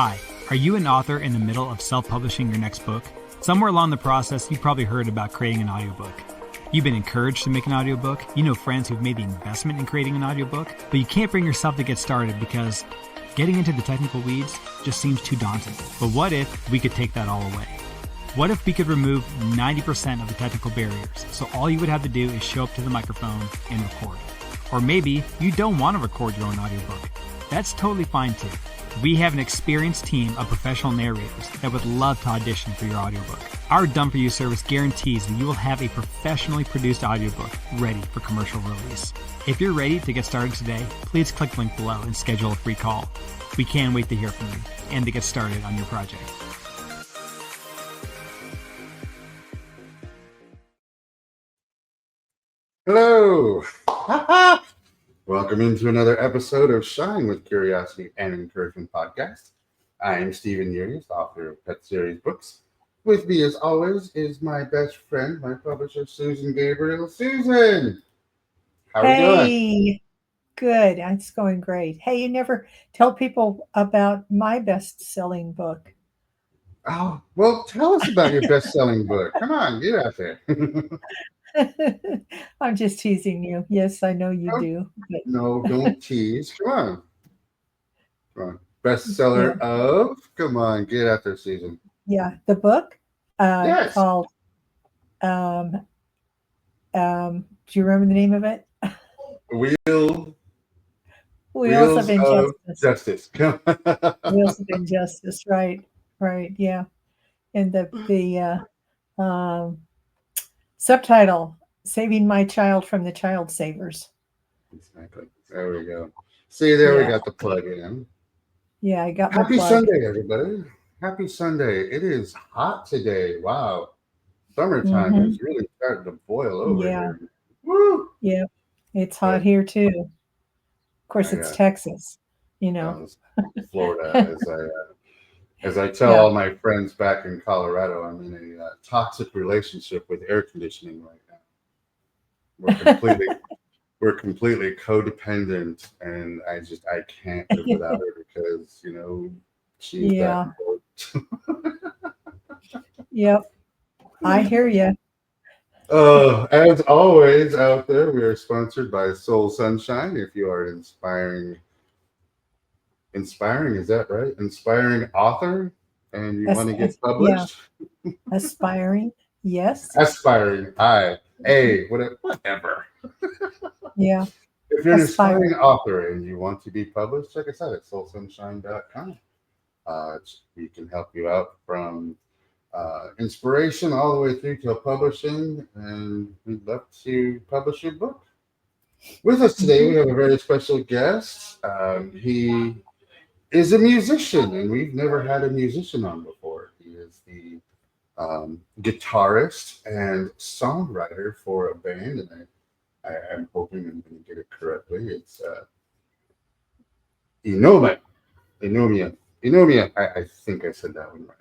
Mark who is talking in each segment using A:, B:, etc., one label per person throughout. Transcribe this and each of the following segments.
A: Hi, are you an author in the middle of self-publishing your next book? Somewhere along the process, you've probably heard about creating an audiobook. You've been encouraged to make an audiobook. You know friends who've made the investment in creating an audiobook, but you can't bring yourself to get started because getting into the technical weeds just seems too daunting. But what if we could take that all away? What if we could remove 90% of the technical barriers, so all you would have to do is show up to the microphone and record? Or maybe you don't want to record your own audiobook. That's totally fine too. We have an experienced team of professional narrators that would love to audition for your audiobook. Our Done For You service guarantees that you will have a professionally produced audiobook ready for commercial release. If you're ready to get started today, please click the link below and schedule a free call. We can't wait to hear from you and to get started on your project.
B: Hello! Welcome into another episode of Shine with Curiosity and Encouragement podcast. I am Stephen Urias, author of Pet Series Books. With me, as always, is my best friend, my publisher, Susan Gabriel. Susan! How are you doing?
C: Hey, good. It's going great. Hey, you never tell people about my best-selling book.
B: Oh, well, tell us about your best-selling book. Come on, get out there.
C: I'm just teasing you. Yes, I know you do. But
B: No, don't tease. Come on. Come on. Bestseller of? Come on, get out there, Susan.
C: yeah, the book
B: Yes.
C: called do you remember the name of it? Wheels of Injustice.
B: Justice.
C: Wheels of Injustice, right, yeah. And the subtitle, Saving My Child from the Child Savers.
B: Exactly. There we go. See, there we got the plug in.
C: Yeah, I got
B: Happy
C: my plug.
B: Sunday, everybody. Happy Sunday. It is hot today. Wow. Summertime is really starting to boil over here. Woo!
C: Yeah, it's hot here too. Of course, it's Texas, you know.
B: Florida, as I tell all my friends back in Colorado, I'm in a toxic relationship with air conditioning right now. We're completely codependent, and I can't live without her because, you know, she's that important.
C: Yep. I hear you.
B: As always out there, we are sponsored by Soul Sunshine. If you are inspiring, is that right? Inspiring author, and you want to get published?
C: Yeah. Aspiring, yes.
B: Aspiring, whatever.
C: Yeah.
B: If you're an aspiring author and you want to be published, check us out at soulsunshine.com. We can help you out from inspiration all the way through to publishing, and we'd love to publish your book. With us today, we have a very special guest. He is a musician, and we've never had a musician on before. He is the guitarist and songwriter for a band, and I'm hoping I'm going to get it correctly. It's Inomia. I think I said that one right.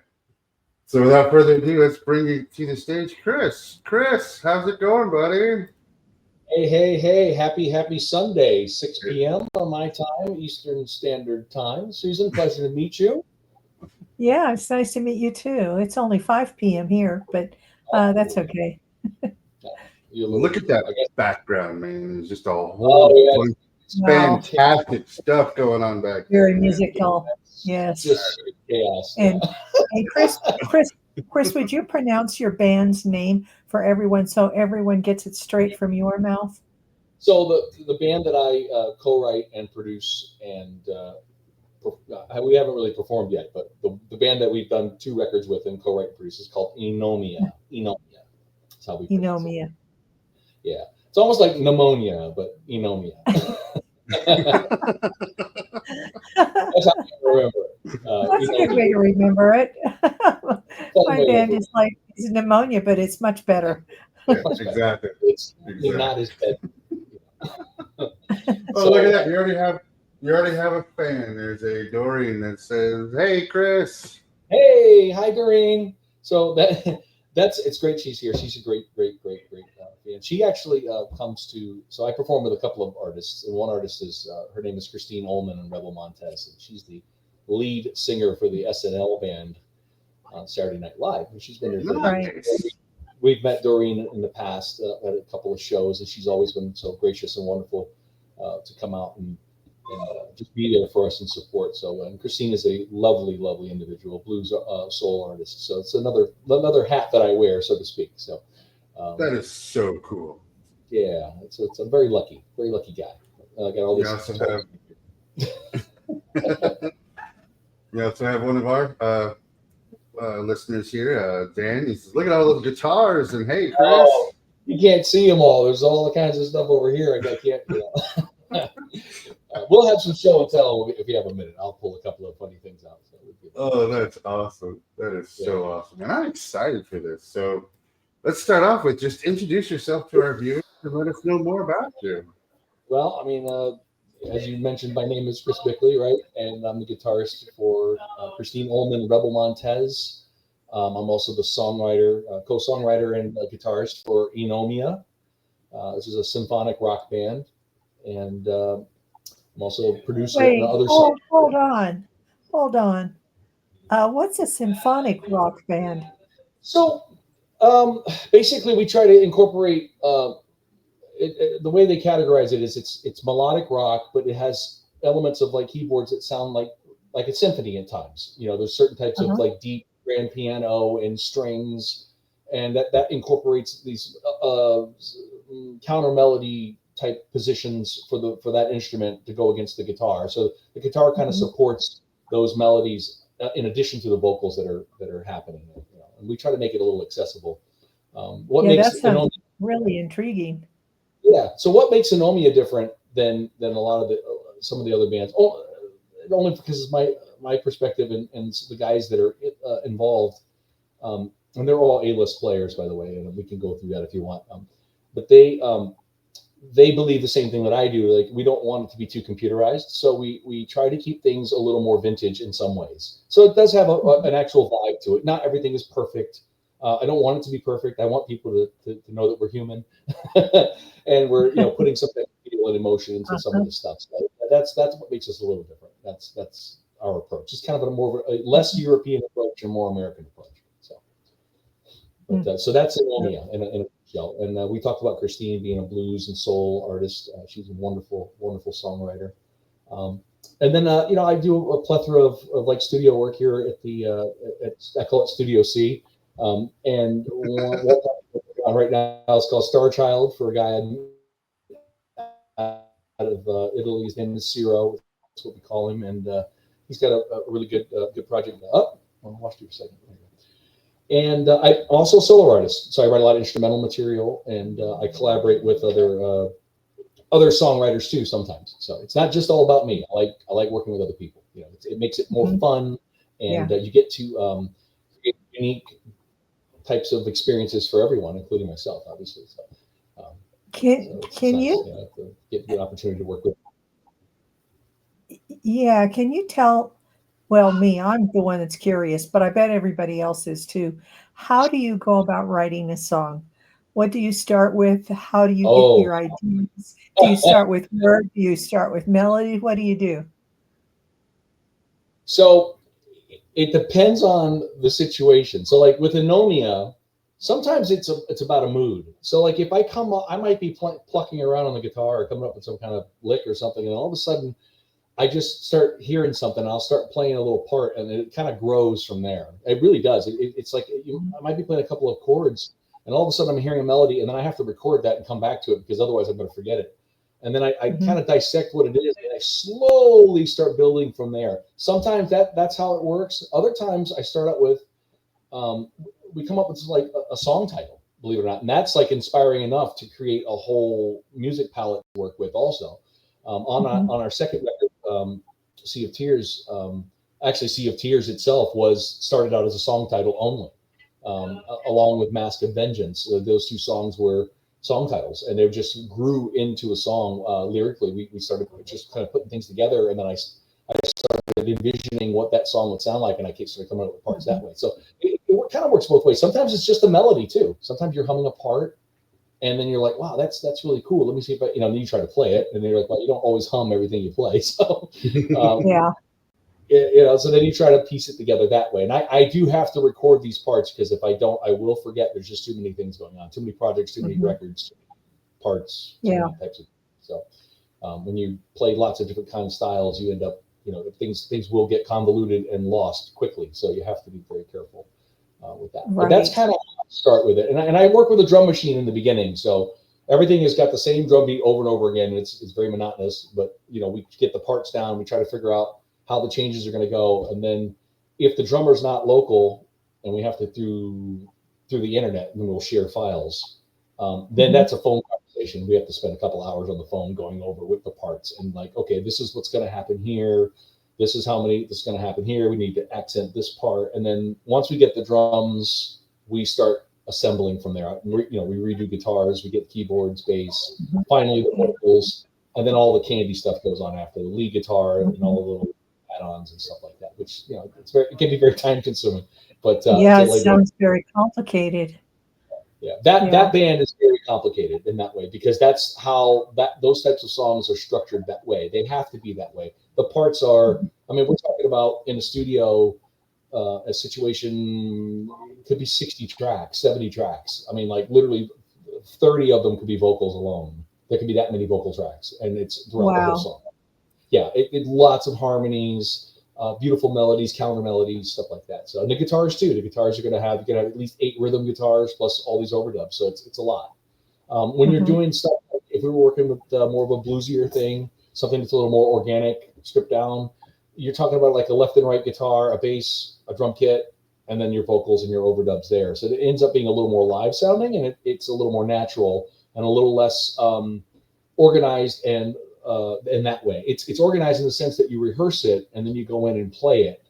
B: So without further ado, let's bring you to the stage, Chris. Chris, how's it going, buddy?
D: Hey. Happy Sunday, 6 p.m. on my time, Eastern Standard Time. Susan, pleasure to meet you.
C: Yeah, it's nice to meet you too. It's only 5 p.m. here, but that's okay.
B: Look at that background, man. There's just a whole bunch of fantastic stuff going on back there.
C: Very musical. Yes.
D: Just chaos.
C: And Chris, would you pronounce your band's name for everyone so everyone gets it straight from your mouth?
D: So the band that I co-write and produce, and we haven't really performed yet, but the band that we've done 2 records with and co-write and produce is called Inomia. That's how we pronounce it. Yeah. It's almost like pneumonia, but Inomia. That's how I remember it.
C: That's a good way to remember it. My band is like pneumonia, but it's much better.
B: Yeah, exactly.
D: It's not as bad.
B: Oh, look at that! You already have a fan. There's a Doreen that says, "Hey, Chris."
D: Hey, hi, Doreen. So it's great she's here. She's a great fan. She actually comes to. So I perform with a couple of artists, and one artist is her name is Christine Ullman and Rebel Montez, and she's the lead singer for the SNL band on Saturday Night Live. And she's been there.
B: Nice.
D: We've met Doreen in the past at a couple of shows, and she's always been so gracious and wonderful to come out and just be there for us and support. So, and Christine is a lovely, lovely individual, blues soul artist. So it's another hat that I wear, so to speak. So
B: that is so cool.
D: Yeah, it's a very lucky guy. I got all these.
B: We also have one of our listeners here, Dan. He says, "Look at all those guitars!" And hey, Chris,
D: you can't see them all. There's all kinds of stuff over here. I can't. We'll have some show and tell if you have a minute. I'll pull a couple of funny things out.
B: So that's awesome. That is so awesome, and I'm excited for this. So let's start off with just introduce yourself to our viewers and let us know more about you.
D: Well, I mean, as you mentioned, my name is Chris Bickley, right? And I'm the guitarist for Christine Ullman, Rebel Montez. I'm also the songwriter, co-songwriter and guitarist for Inomia. This is a symphonic rock band. And I'm also a producer and other songs.
C: Hold on. What's a symphonic rock band?
D: So basically, we try to incorporate the way they categorize it is it's melodic rock, but it has elements of like keyboards that sound like a symphony at times. You know, there's certain types of like deep grand piano and strings, and that incorporates these counter melody type positions for that instrument to go against the guitar. So the guitar kind of supports those melodies in addition to the vocals that are happening. You know, and we try to make it a little accessible.
C: That sounds really intriguing.
D: Yeah. So what makes Inomia different than a lot of some of the other bands? Only because of my perspective and the guys that are involved, and they're all A-list players, by the way, and we can go through that if you want. But they believe the same thing that I do. Like, we don't want it to be too computerized, so we try to keep things a little more vintage in some ways. So it does have an actual vibe to it. Not everything is perfect. I don't want it to be perfect. I want people to know that we're human, and we're putting some feel and emotion into some of the stuff. So that's what makes us a little different. That's our approach. It's kind of a less European approach and more American approach. So, so that's Inomia in a nutshell. And we talked about Christine being a blues and soul artist. She's a wonderful, wonderful songwriter. And then I do a plethora of like studio work here at I call it Studio C. And what on right now is called Star Child for a guy out of Italy. His name is Ciro. That's what we call him, and he's got a really good project. I'll watch you for a second. And I'm also a solo artist, so I write a lot of instrumental material, and I collaborate with other songwriters too sometimes. So it's not just all about me. I like working with other people. It makes it more fun, and you get to create unique types of experiences for everyone, including myself, obviously. So,
C: can you
D: to get the opportunity to work with?
C: Yeah, can you tell? Well, I'm the one that's curious, but I bet everybody else is too. How do you go about writing a song? What do you start with? How do you get your ideas? Do you start with word? Do you start with melody? What do you do?
D: So it depends on the situation. So like with Inomia, sometimes it's about a mood. So like if I come up, I might be plucking around on the guitar or coming up with some kind of lick or something, and all of a sudden I just start hearing something. I'll start playing a little part, and it kind of grows from there. It really does. It's like I might be playing a couple of chords, and all of a sudden I'm hearing a melody, and then I have to record that and come back to it because otherwise I'm going to forget it. And then I kind of dissect what it is, and I slowly start building from there. Sometimes that's how it works. Other times I start out with, we come up with like a song title, believe it or not. And that's like inspiring enough to create a whole music palette to work with also. On our second record, Sea of Tears, actually Sea of Tears itself started out as a song title only, along with Mask of Vengeance. Those two songs were song titles, and they just grew into a song lyrically. We started just kind of putting things together, and then I started envisioning what that song would sound like, and I started coming up with parts that way. So it kind of works both ways. Sometimes it's just a melody too. Sometimes you're humming a part, and then you're like, wow, that's really cool. Let me see if then you try to play it, and then you're like, well, you don't always hum everything you play. So So then you try to piece it together that way. And I do have to record these parts, because if I don't, I will forget. There's just too many things going on, too many projects, too many records, too many parts, too many types of. So when you play lots of different kind of styles, you end up, things will get convoluted and lost quickly. So you have to be very careful with that. But that's kind of how I start with it. And I work with a drum machine in the beginning, so everything has got the same drum beat over and over again. And it's very monotonous, but we get the parts down. We try to figure out how the changes are going to go. And then if the drummer's not local and we have to through the internet, and we'll share files, then that's a phone conversation. We have to spend a couple hours on the phone going over with the parts and like, okay, this is what's going to happen here. This is how many this is going to happen here. We need to accent this part. And then once we get the drums, we start assembling from there. We redo guitars, we get keyboards, bass, finally the vocals, and then all the candy stuff goes on after, the lead guitar and all the little add-ons and stuff like that, which it can be very time consuming. But
C: it sounds very complicated.
D: Yeah, that band is very complicated in that way, because that's how those types of songs are structured that way. They have to be that way. The parts are, we're talking about in a studio, a situation could be 60 tracks, 70 tracks. Like literally 30 of them could be vocals alone. There could be that many vocal tracks, and it's throughout the whole song. Yeah, it lots of harmonies, beautiful melodies, counter melodies, stuff like that. So, and the guitars too. The guitars are going to have at least 8 rhythm guitars plus all these overdubs. So it's a lot. When you're doing stuff, if we were working with more of a bluesier thing, something that's a little more organic, stripped down, you're talking about like a left and right guitar, a bass, a drum kit, and then your vocals and your overdubs there. So it ends up being a little more live sounding, and it's a little more natural and a little less organized and in that way. It's organized in the sense that you rehearse it and then you go in and play it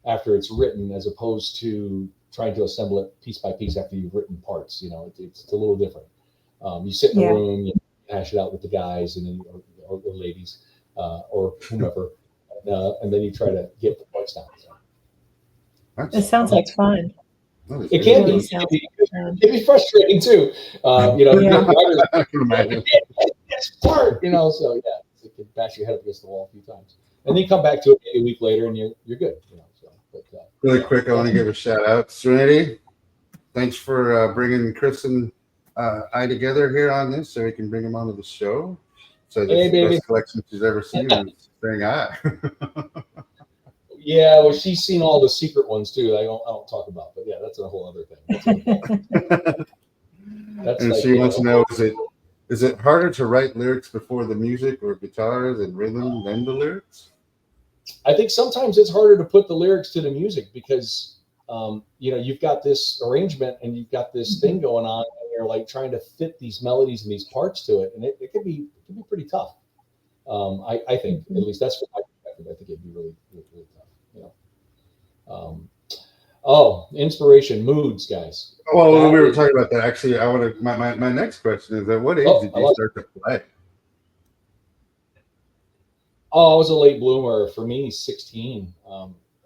D: after it's written, as opposed to trying to assemble it piece by piece after you've written parts. It's a little different. You sit in a room, you hash it out with the guys and then or the ladies or whomever, and then you try to get the parts down. So.
C: It sounds like fun.
D: It can be. It can be frustrating too.
B: I can imagine.
D: It's part, so yeah, it can bash your head up against the wall a few times, and then you come back to it maybe a week later, and you're good.
B: Really quick, I want to give a shout out, Serenity. Thanks for bringing Chris and I together here on this, so we can bring him onto the show. So this is the best collection she's ever seen. Saying I.
D: Yeah, well, she's seen all the secret ones too. I don't talk about, but yeah, that's a whole other thing.
B: And she wants to know: is it harder to write lyrics before the music or guitars and rhythm than the lyrics?
D: I think sometimes it's harder to put the lyrics to the music because you've got this arrangement and you've got this thing going on, and you're like trying to fit these melodies and these parts to it, and it can be pretty tough. I think, at least that's from my perspective. I think it'd be really, really, really tough. Inspiration, moods, guys.
B: Well, we were talking about that. Actually, I want to. My next question is: at what age did you start to play?
D: I was a late bloomer. For me, 16.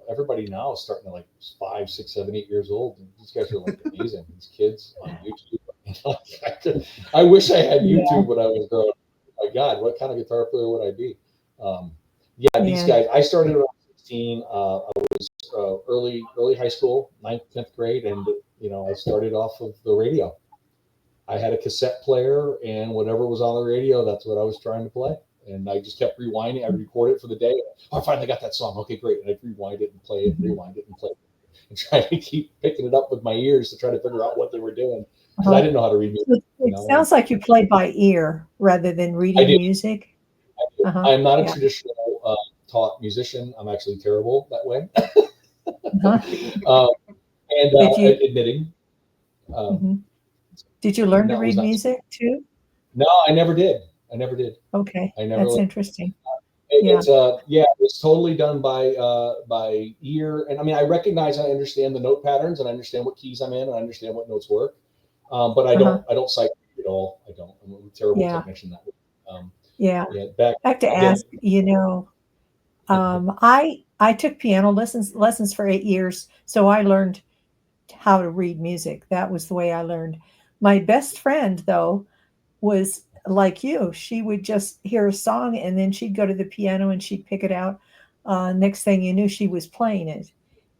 D: Everybody now is starting to like 5, 6, 7, 8 years old. These guys are like amazing. These kids on YouTube. I wish I had YouTube when I was growing up. My God, what kind of guitar player would I be? These guys. I started around 16. I was early high school, 9th, 10th grade, and I started off of the radio. I had a cassette player, and whatever was on the radio, that's what I was trying to play. And I just kept rewinding. I recorded it for the day. I finally got that song. Okay, great. And I'd rewind it and play it, rewind it and play it, and try to keep picking it up with my ears to try to figure out what they were doing. Because I didn't know how to read music.
C: It sounds like you play by ear rather than reading music.
D: I'm not a traditional taught musician. I'm actually terrible that way. Admitting.
C: Did you learn to read music too?
D: No, I never did.
C: Okay, that's interesting.
D: It's totally done by ear, and I recognize, I understand the note patterns, and I understand what keys I'm in, and I understand what notes work. But I don't sight read at all. I don't. I'm a terrible technician that way.
C: Back to ask. I took piano lessons for 8 years, so I learned how to read music. That was the way I learned. My best friend, though, was like you. She would just hear a song and then she'd go to the piano and she'd pick it out. next thing you knew, she was playing it.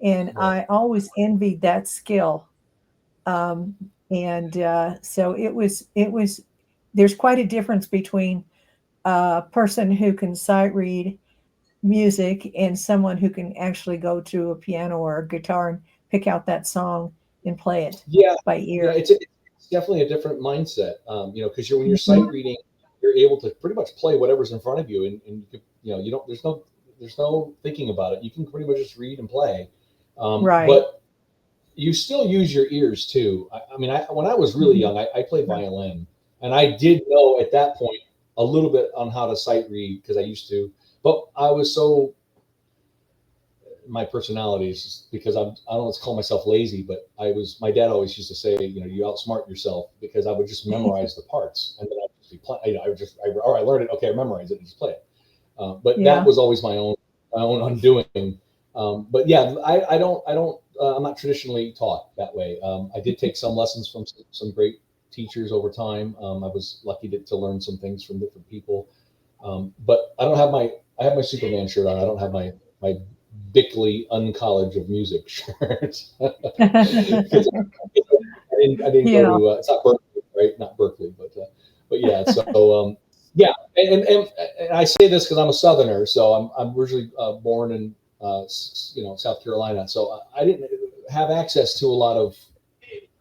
C: And
D: Right.
C: I always envied that skill. So it was, there's quite a difference between a person who can sight read music and someone who can actually go to a piano or a guitar and pick out that song and play it
D: Yeah,
C: by
D: yeah,
C: ear.
D: it's definitely a different mindset. Because when you're sight reading, you're able to pretty much play whatever's in front of you, and you could, you don't. There's no thinking about it. You can pretty much just read and play.
C: Right.
D: But you still use your ears too. When I was really young, I played violin, and I did know at that point a little bit on how to sight read because I used to. But I was so, my personality is just because I don't want to call myself lazy, but my dad always used to say, you outsmart yourself, because I would just memorize the parts, and then I would play. I learned it. Okay, I memorize it and just play it. But that was always my own undoing. But yeah, I'm not traditionally taught that way. I did take some lessons from some great teachers over time. I was lucky to learn some things from different people. But I have my Superman shirt on. I don't have my Bickley Uncollege of Music shirt. I didn't go to, it's not Berkeley, right? Not Berkeley, but yeah. So yeah, and I say this because I'm a Southerner, so I'm originally born in South Carolina, so I didn't have access to a lot of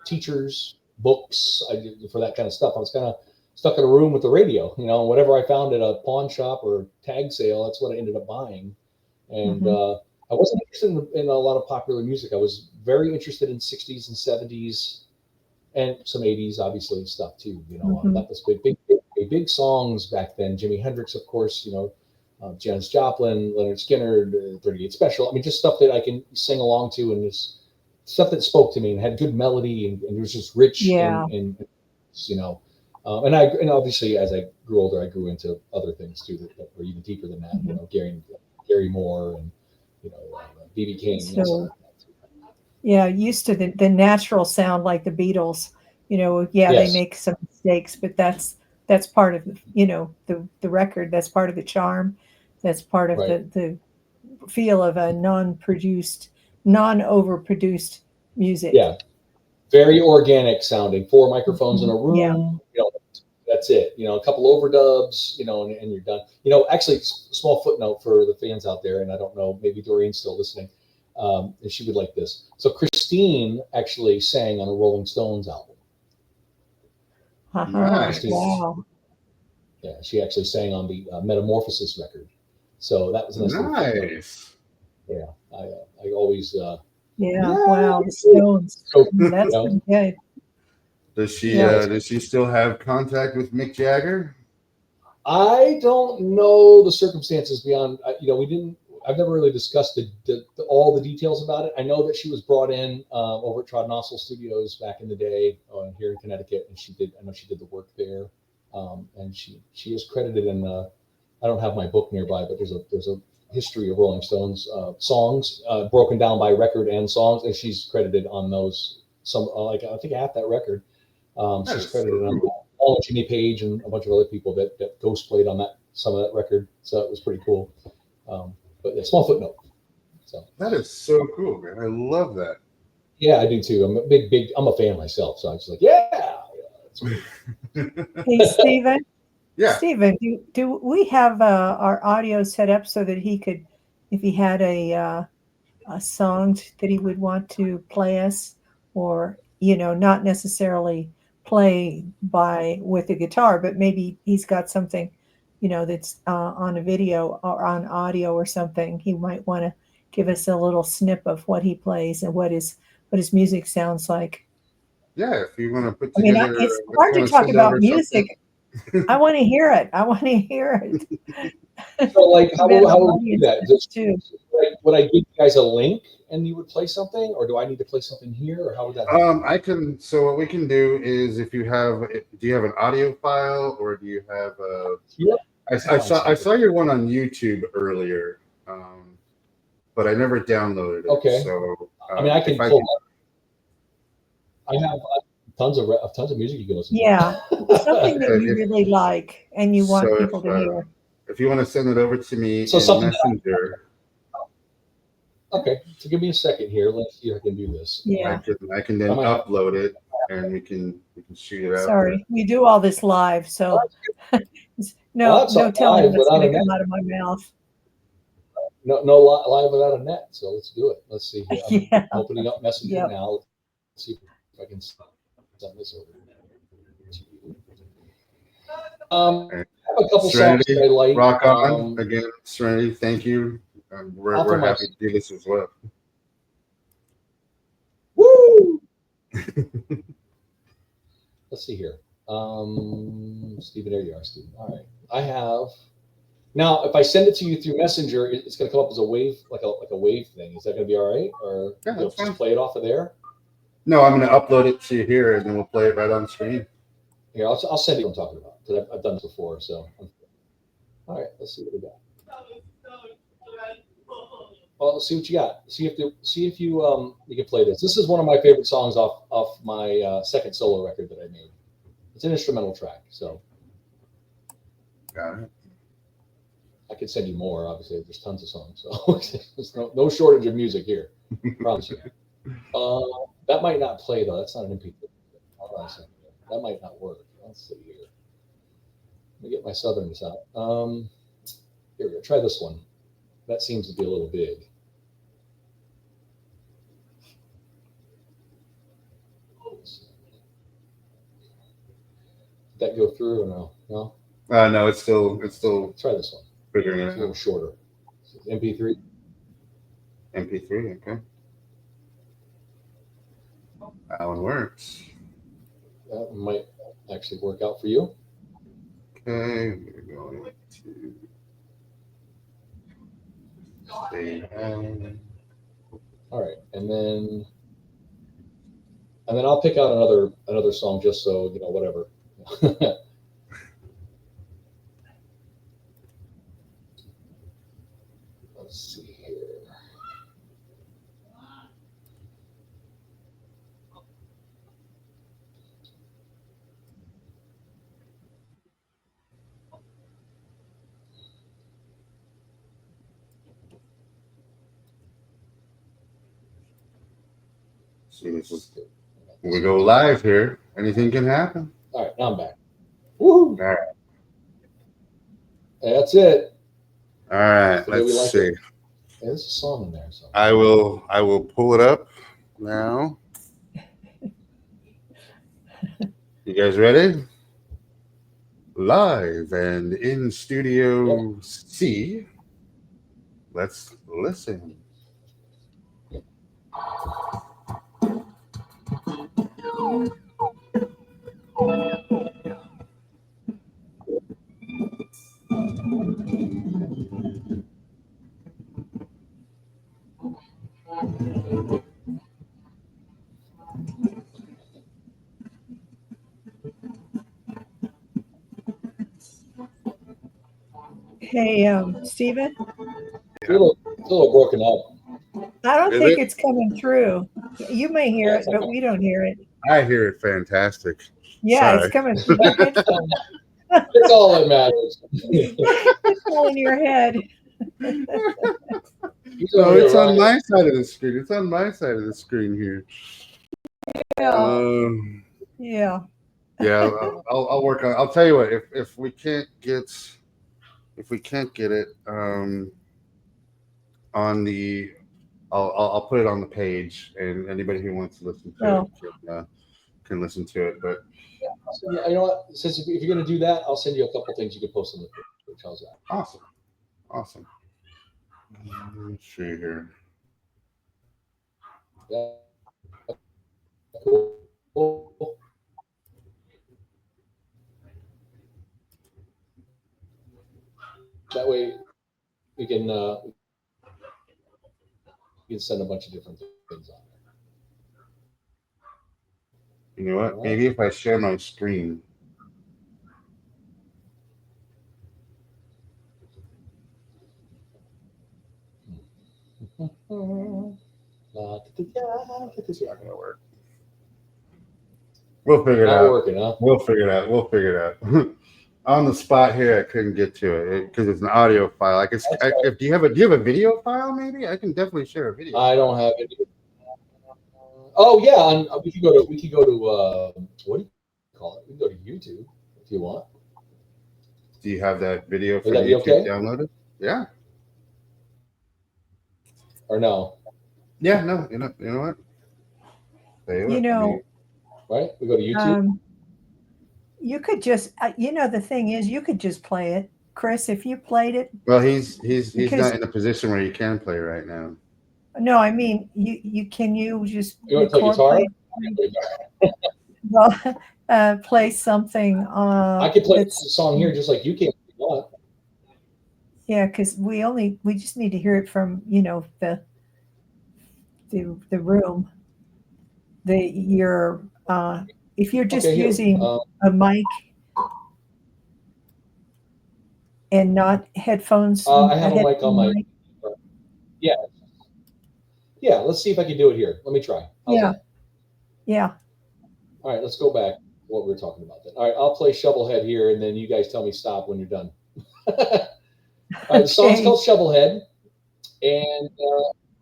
D: teachers, books for that kind of stuff. I was kind of stuck in a room with the radio, whatever I found at a pawn shop or tag sale, that's what I ended up buying. And I wasn't interested in a lot of popular music. I was very interested in 60s and 70s and some 80s, obviously, stuff too. That was big songs back then. Jimi Hendrix, of course, Janis Joplin, Leonard Skinner, 38 Special. just stuff that I can sing along to, and just stuff that spoke to me and had good melody, and it was just rich. And obviously as I grew older, I grew into other things too that were even deeper than that. Gary Moore and B.B. King.
C: So, used to the natural sound like the Beatles. They make some mistakes, but that's part of the record. That's part of the charm. That's part of the feel of a non-overproduced music.
D: Yeah, very organic sounding. 4 microphones in a room. That's it. A couple overdubs. And you're done. Actually, small footnote for the fans out there, and I don't know, maybe Doreen's still listening, and she would like this. So Christine actually sang on a Rolling Stones album.
B: Nice.
C: Wow.
D: Yeah, she actually sang on the Metamorphosis record. So that was
B: nice.
D: Yeah, I always.
C: Wow, the Stones.
D: So,
C: that's good.
B: Does she still have contact with Mick Jagger?
D: I don't know the circumstances beyond. I've never really discussed all the details about it. I know that she was brought in over at Trod Nossel Studios back in the day here in Connecticut, and I know she did the work there. And she is credited in. I don't have my book nearby, but there's a history of Rolling Stones songs broken down by record and songs, and she's credited on those. Some I think half that record. She's credited on all Jimmy Page and a bunch of other people that ghost played on some of that record. So it was pretty cool. But a small footnote. So
B: that is so cool, man. I love that.
D: Yeah, I do too. I'm a fan myself, so I'm just like, that's great.
C: Hey, Stephen.
B: Yeah.
C: Stephen, do we have our audio set up so that he could, if he had a song that he would want to play us, or not necessarily play with the guitar, but maybe he's got something, that's on a video or on audio or something. He might want to give us a little snip of what he plays and what his music sounds like.
B: Yeah, if you want to put together.
C: It's hard to talk about music. I want to hear it.
D: So, like, how would you do that? Would I give you guys a link and you would play something, or do I need to play something here, or how would that happen?
B: I can. So what we can do is, do you have an audio file, or do you have a?
D: Yep.
B: I saw your one on YouTube earlier, but I never downloaded it.
D: Okay.
B: So
D: I can pull up. I have tons of music you can listen to.
C: Yeah, something that you really like and you want people to hear.
B: If you want to send it over to me
D: so
B: in Messenger,
D: Okay, so give me a second here. Let's see if I can do this.
C: Yeah.
B: I can then upload it, and we can shoot it out.
C: Sorry, we do all this live, so no telling what's going to come out of my mouth.
D: No live without a net. So let's do it. Let's see here. I'm opening up Messenger now. Let's see if I can send this over. I have a couple songs that I like.
B: Rock on again, Serenity. Thank you. We're happy to do this as well.
D: Woo! Let's see here. Steven, there you are, Steven. All right. I have now. If I send it to you through Messenger, it's going to come up as a wave, like a wave thing. Is that going to be all right, or just play it off of there?
B: No, I'm going to upload it to here, and then we'll play it right on screen.
D: Here, I'll send you what I'm talking about because I've done this before. So, all right, let's see what we got. Well, let's see what you got. See if you can play this. This is one of my favorite songs off my second solo record that I made. It's an instrumental track, so.
B: Got it.
D: I could send you more. Obviously, there's tons of songs, so there's no shortage of music here. Promise you. That might not play though. That's not an MP3. Hold on a second. That might not work. Let's see here. Let me get my Southerns out. Here we go. Try this one. That seems to be a little big. Did that go through or no? No.
B: No, it's still.
D: Try this one.
B: Figuring it out.
D: It's a little shorter. MP3.
B: MP3. Okay. That one works.
D: That might actually work out for you.
B: Okay, we're going to stay down.
D: All right, and then I'll pick out another song just so you know whatever. Let's see here.
B: See, this is we go live here. Anything can happen.
D: All right, now I'm back. Woo!
B: All right.
D: That's it.
B: All right.
D: So
B: let's see.
D: Yeah, there's a song in there. So.
B: I will pull it up now. You guys ready? Live and in Studio C. Let's listen.
C: Hey, Steven?
D: It's a little broken up.
C: I don't think it's coming through. You may hear it, but we don't hear it.
B: I hear it fantastic.
C: Yeah,
B: Sorry.
C: it's coming through.
D: It's all that matters.
C: It's all in your head.
B: No, it's on my side of the screen. It's on my side of the screen here.
C: Yeah.
B: Yeah, I'll work on. I'll tell you what. If we can't get it on the, I'll put it on the page, and anybody who wants to listen to it can listen to it. But
D: yeah, you know what? Since if you're going to do that, I'll send you a couple things you can post on the page. How's that?
B: Awesome. Let's see here.
D: Yeah. Cool. That way, we can send a bunch of different things on there.
B: You know what? Maybe if I share my screen. It's not gonna work. We'll figure it out.
D: Working, huh?
B: We'll figure it out. on the spot here, I couldn't get to it because it's an audio file. If do you have a video file? Maybe I can definitely share a video.
D: I don't have any. Oh yeah, we could go to what do you call it? We can go to YouTube if you want.
B: Do you have that video for
D: Would that be
B: YouTube
D: okay?
B: downloaded? Yeah.
D: Or no?
B: Yeah. No. You know what?
D: Right? We go to YouTube.
C: You could just, the thing is, you could just play it, Chris. If you played it.
B: Well, he's not in a position where he can play right now.
C: No, I mean, you just
D: You want to play guitar?
C: Well, play something.
D: I could play the song here just like you can if you want.
C: Yeah, because we just need to hear it from the room. If you're just using a mic and not headphones.
D: I have a mic on my. Yeah. Yeah, let's see if I can do it here. Let me try. How's that?
C: Yeah.
D: All right, let's go back to what we were talking about then. All right, I'll play Shovelhead here, and then you guys tell me stop when you're done. All right, the song's called Shovelhead, and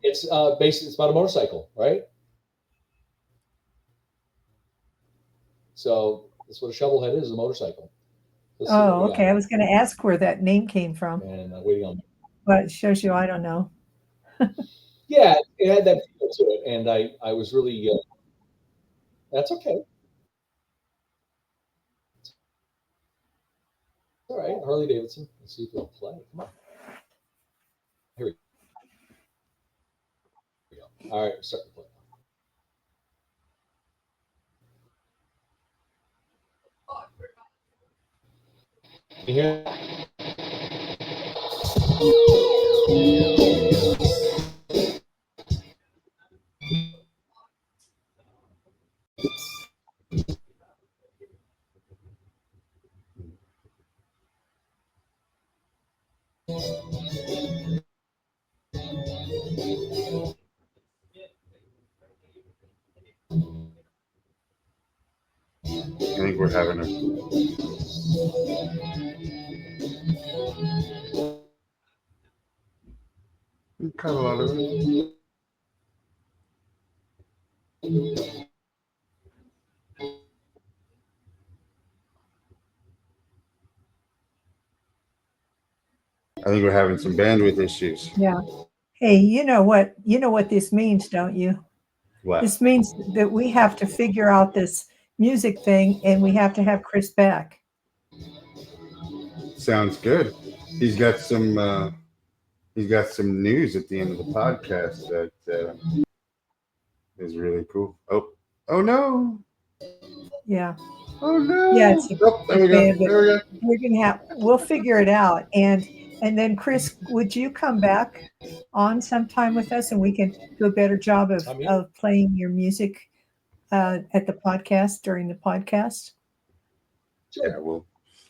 D: it's basically it's about a motorcycle, right? So that's what a shovelhead is, a motorcycle.
C: Oh, okay. I was going to ask where that name came from.
D: And waiting on.
C: But it shows you I don't know.
D: Yeah, it had that feel to it, and I was really. That's okay. All right, Harley Davidson. Let's see if it'll play. Come on. Here we go. All right, start to play. You hear that?
B: I think we're having a. Kind of a lot of it. I think we're having some bandwidth issues.
C: Yeah. Hey, you know what this means, don't you?
B: What?
C: This means that we have to figure out this music thing, and we have to have Chris back.
B: Sounds good. He's got some news at the end of the podcast that is really cool. Oh no.
C: Yeah.
B: Oh no.
C: Yeah, it's
B: there we go. There we go.
C: We'll figure it out. And then Chris, would you come back on sometime with us and we can do a better job of playing your music at the podcast during the podcast?
B: Yeah, we'll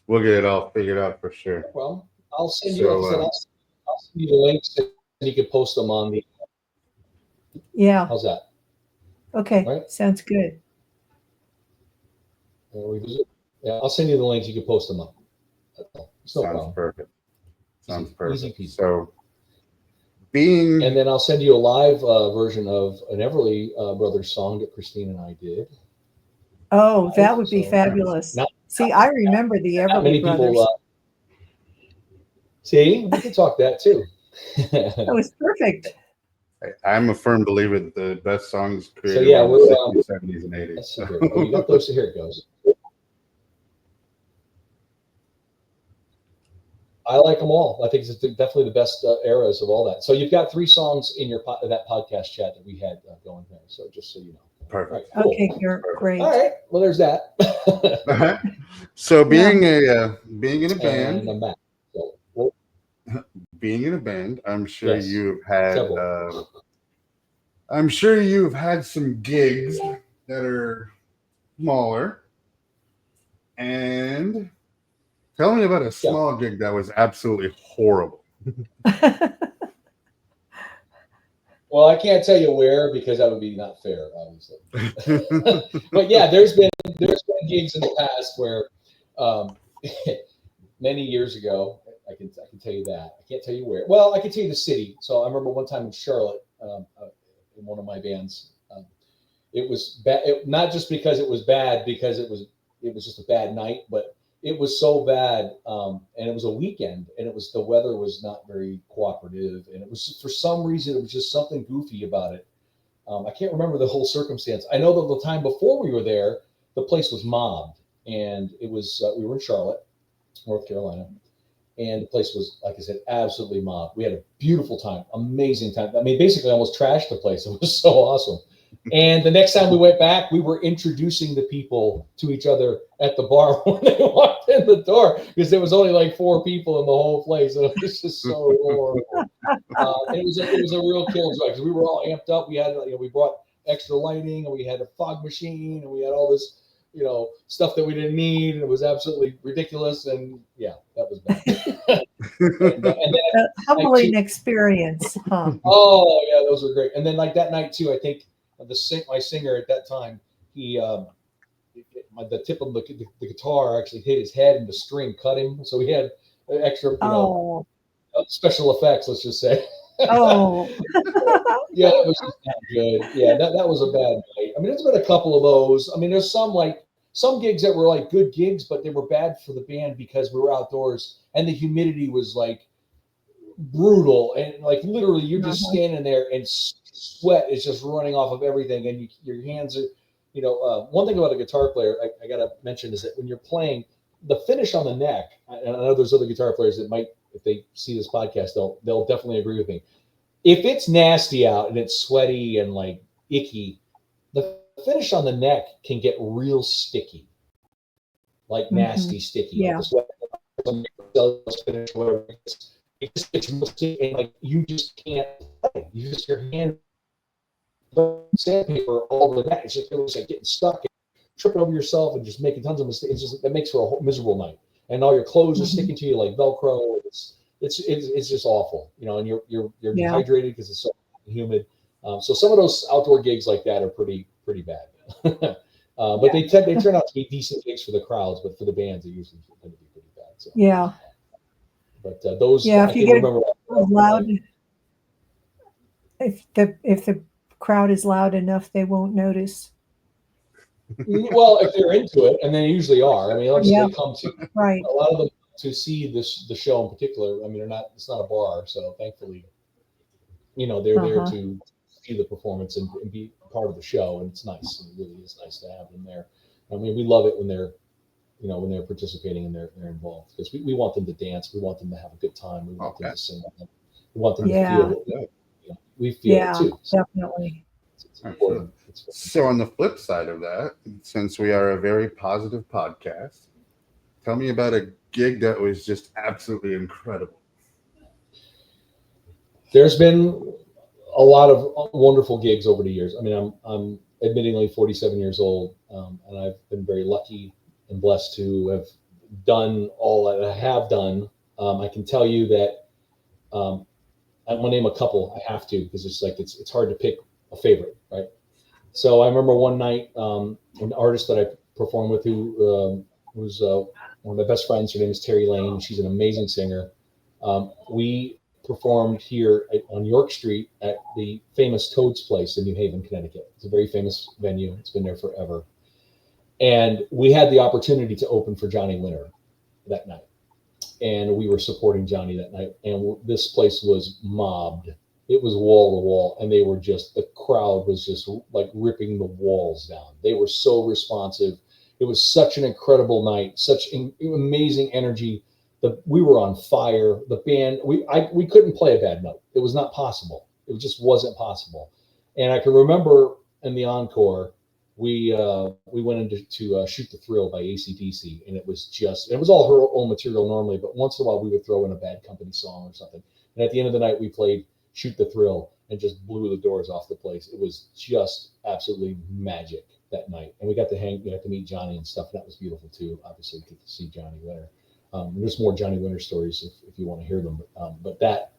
B: get it all figured out for sure.
D: Well, I'll send you I'll send you the links and you can post them on the.
C: Yeah.
D: How's that?
C: Okay.
D: Right?
C: Sounds good.
D: Yeah, I'll send you the links. You can post them up.
B: Sounds perfect. Sounds perfect.
D: Easy.
B: So,
D: and then I'll send you a live version of an Everly Brothers song that Christine and I did.
C: Oh, that would be fabulous. See, I remember the Everly Brothers.
D: See, we can talk that too.
C: That was perfect.
B: I'm a firm believer that the best songs created
D: in the
B: 60s, 70s, and 80s.
D: That's so good. You got those, so here it goes. I like them all. I think it's definitely the best eras of all that. So you've got 3 songs in your that podcast chat that we had going there. So just so you know.
B: Perfect.
C: Right, cool. Okay, you're great.
D: All right. Well, there's that.
B: So being in a band,
D: and I'm back. So,
B: being in a band, I'm sure you've had I'm sure you've had some gigs that are smaller. And tell me about a small gig that was absolutely horrible.
D: Well, I can't tell you where because that would be not fair, obviously. But yeah, there's been gigs in the past where many years ago. I can tell you that. I can't tell you where. Well, I can tell you the city. So I remember one time in Charlotte, in one of my bands. It was bad, not just because it was bad, because it was just a bad night, but it was so bad, and it was a weekend, and the weather was not very cooperative, and it was just, for some reason, it was just something goofy about it. I can't remember the whole circumstance. I know that the time before we were there, the place was mobbed, and it was we were in Charlotte, North Carolina, and the place was, like I said, absolutely mobbed. We had a beautiful time, amazing time. I mean, basically, I almost trashed the place. It was so awesome. And the next time we went back, we were introducing the people to each other at the bar when they walked in the door, because there was only like 4 people in the whole place. And it was just so horrible. And it was a real killjoy, because we were all amped up. We had, we brought extra lighting, and we had a fog machine, and we had all this, stuff that we didn't need. And it was absolutely ridiculous. And yeah, that was bad. and then
C: humbling experience, huh?
D: Oh yeah, those were great. And then like that night too, I think my singer at that time, the tip of the guitar actually hit his head, and the string cut him. So he had extra, special effects, let's just say.
C: Oh.
D: Yeah, it was just not good. Yeah, that was a bad night. I mean, there's been a couple of those. I mean, there's some gigs that were like good gigs, but they were bad for the band because we were outdoors and the humidity was like brutal, and like literally you're just standing there and sweat is just running off of everything, and your hands are, one thing about a guitar player I gotta mention is that when you're playing, the finish on the neck, and I know there's other guitar players that might, if they see this podcast, they'll definitely agree with me. If it's nasty out and it's sweaty and like icky, the finish on the neck can get real sticky, like nasty sticky.
C: Yeah.
D: Like the sweat finish, whatever. It just gets real sticky, and like you just can't play. You just, your hand sandpaper all over the neck. It's just like getting stuck and tripping over yourself and just making tons of mistakes. It's just, that makes for a miserable night. And all your clothes are sticking to you like Velcro. It's just awful, and you're dehydrated because it's so humid. So some of those outdoor gigs like that are pretty bad. But they turn out to be decent gigs for the crowds, but for the bands, they usually tend to be pretty bad. So.
C: Yeah.
D: But those,
C: yeah, if you get
D: remember
C: loud, if the crowd is loud enough, they won't notice.
D: Well, if they're into it, and they usually are. I mean, they come to
C: right.
D: A lot of them to see the show in particular. I mean, it's not a bar, so thankfully, they're there to see the performance and be part of the show, and it's nice. It really is nice to have them there. I mean, we love it when they're participating and they're involved, because we want them to dance, we want them to have a good time, we want them to sing, we want them to feel it. We feel it too.
C: Definitely.
D: It's important.
B: So on the flip side of that, since we are a very positive podcast, tell me about a gig that was just absolutely incredible.
D: There's been a lot of wonderful gigs over the years. I mean, I'm admittingly 47 years old, and I've been very lucky and blessed to have done all that I have done. I can tell you that I'm gonna name a couple. I have to, because it's hard to pick a favorite, right? So I remember one night, an artist that I performed with, who was one of my best friends. Her name is Terri Lane. She's an amazing singer. We performed here on York Street at the famous Toad's Place in New Haven, Connecticut. It's a very famous venue. It's been there forever. And we had the opportunity to open for Johnny Winter that night. And we were supporting Johnny that night. And this place was mobbed. It was wall to wall. And the crowd was just like ripping the walls down. They were so responsive. It was such an incredible night, such amazing energy. We were on fire. The band, we couldn't play a bad note. It was not possible. It just wasn't possible. And I can remember in the encore, we went into Shoot the Thrill by AC/DC, and it was all her own material normally, but once in a while we would throw in a Bad Company song or something. And at the end of the night, we played Shoot the Thrill and just blew the doors off the place. It was just absolutely magic that night. And we got to meet Johnny and stuff. And that was beautiful too. Obviously, get to see Johnny Winter. There's more Johnny Winter stories if you want to hear them. But that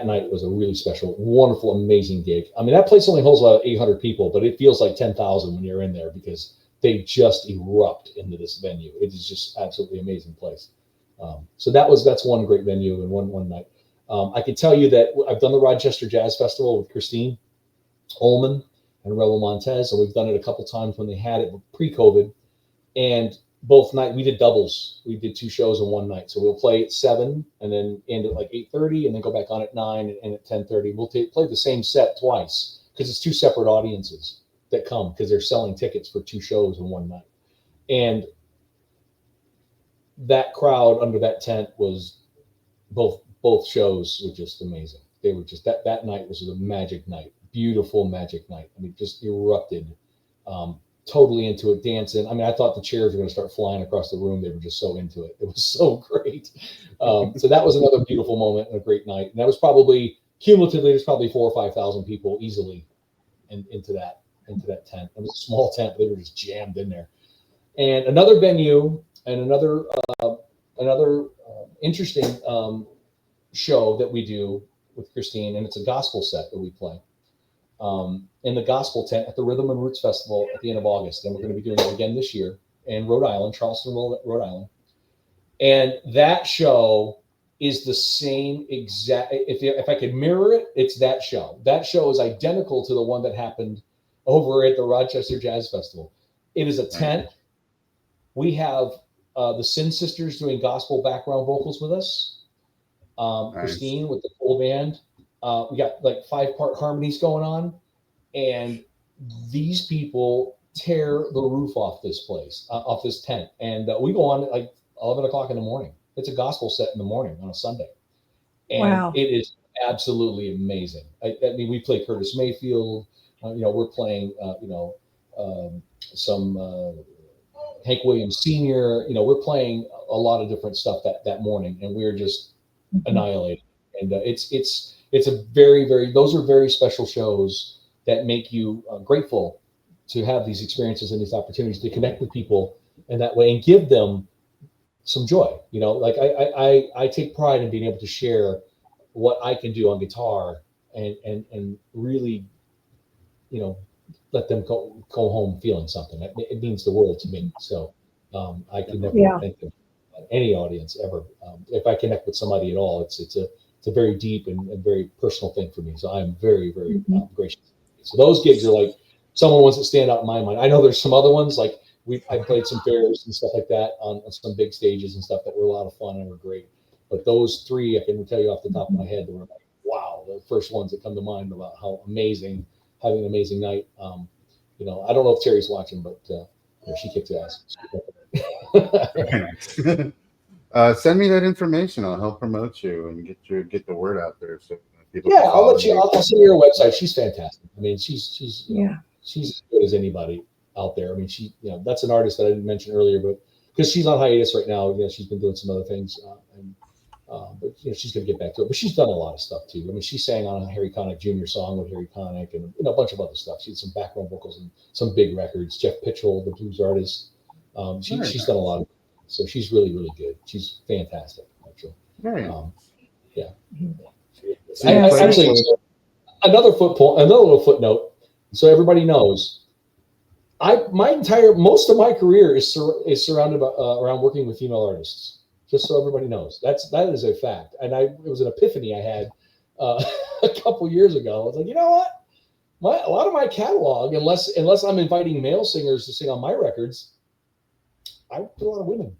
D: night was a really special, wonderful, amazing gig. I mean, that place only holds about 800 people, but it feels like 10,000 when you're in there, because they just erupt into this venue. It is just absolutely amazing place. So that's one great venue and one night. I can tell you that I've done the Rochester Jazz Festival with Christine Ullman and Rebel Montez, and we've done it a couple times when they had it pre-COVID. And both night we did doubles. We did 2 shows in one night. So we'll play at 7 and then end at like 8:30, and then go back on at 9 and at 10:30. We'll play the same set twice because it's 2 separate audiences that come because they're selling tickets for 2 shows in one night. And that crowd under that tent was both shows were just amazing. They were just that night was a magic night, beautiful magic night. I mean, just erupted, totally into it, dancing. I mean, I thought the chairs were going to start flying across the room. They were just so into it. It was so great. So that was another beautiful moment and a great night. And that was probably cumulatively, there's probably 4,000 or 5,000 people easily into that tent. It was a small tent, but they were just jammed in there. And another venue and another interesting show that we do with Christine, and it's a gospel set that we play in the gospel tent at the Rhythm and Roots Festival at the end of August. And we're going to be doing it again this year in Rhode Island, Charleston, Rhode Island. And that show is the same exact, if I could mirror it, it's that show. That show is identical to the one that happened over at the Rochester Jazz Festival. It is a tent. We have the Sin Sisters doing gospel background vocals with us. Nice. Christine with the full band. We got like 5-part harmonies going on, and these people tear the roof off this place, off this tent. And we go on at like 11 o'clock in the morning. It's a gospel set in the morning on a Sunday. And wow. It is absolutely amazing. I mean, we play Curtis Mayfield. We're playing, some Hank Williams Sr. We're playing a lot of different stuff that morning, and we're just annihilated. And it's a very, very, those are very special shows that make you grateful to have these experiences and these opportunities to connect with people in that way and give them some joy. Like I take pride in being able to share what I can do on guitar and really, let them go home feeling something. It means the world to me. So I can never think of any audience ever. If I connect with somebody at all, it's a very deep and very personal thing for me. So I'm very, very gracious. So those gigs are like someone ones that stand out in my mind. I know there's some other ones like I played some fairs and stuff like that on some big stages and stuff that were a lot of fun and were great. But those 3, I can tell you off the top of my head, they were like, wow, the first ones that come to mind about how amazing, having an amazing night. I don't know if Terry's watching, but she kicked ass.
B: Send me that information. I'll help promote you and get the word out there. So people
D: I'll let you. I'll send you her website. She's fantastic. I mean, she's as good as anybody out there. I mean, that's an artist that I didn't mention earlier, but because she's on hiatus right now, she's been doing some other things, but she's going to get back to it. But she's done a lot of stuff too. I mean, she sang on a Harry Connick Jr. song with Harry Connick, and a bunch of other stuff. She did some background vocals and some big records. Jeff Pitchell, the blues artist, she's done a lot of. So she's really, really good. She's fantastic, actually.
B: Very
D: yeah. Actually, another little footnote, so everybody knows. Most of my career is surrounded by, around working with female artists. Just so everybody knows, that is a fact. And it was an epiphany I had a couple years ago. I was like, you know what? A lot of my catalog, unless I'm inviting male singers to sing on my records, I put a lot of women.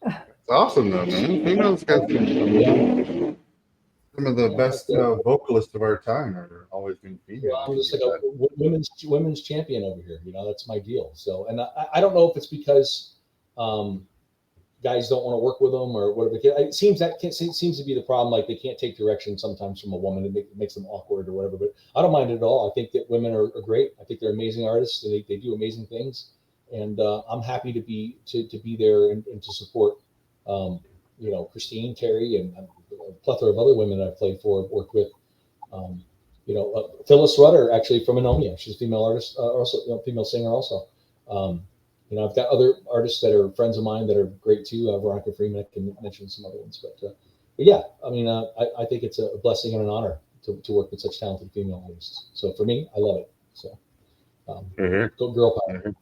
B: It's awesome though, man. Females got some of the best vocalists of our time are always been female.
D: Well, I'm just like a women's champion over here. That's my deal. So, and I don't know if it's because guys don't want to work with them or whatever. It seems to be the problem. Like they can't take direction sometimes from a woman. It makes them awkward or whatever. But I don't mind it at all. I think that women are great. I think they're amazing artists. They do amazing things. And I'm happy to be there and to support, Christine, Terry, and a plethora of other women I've played for, worked with. Phyllis Rutter, actually from Anomia. She's a female artist, also female singer also. I've got other artists that are friends of mine that are great too. Veronica Freeman, I can mention some other ones. But yeah, I mean, I think it's a blessing and an honor to work with such talented female artists. So for me, I love it. So go girl power.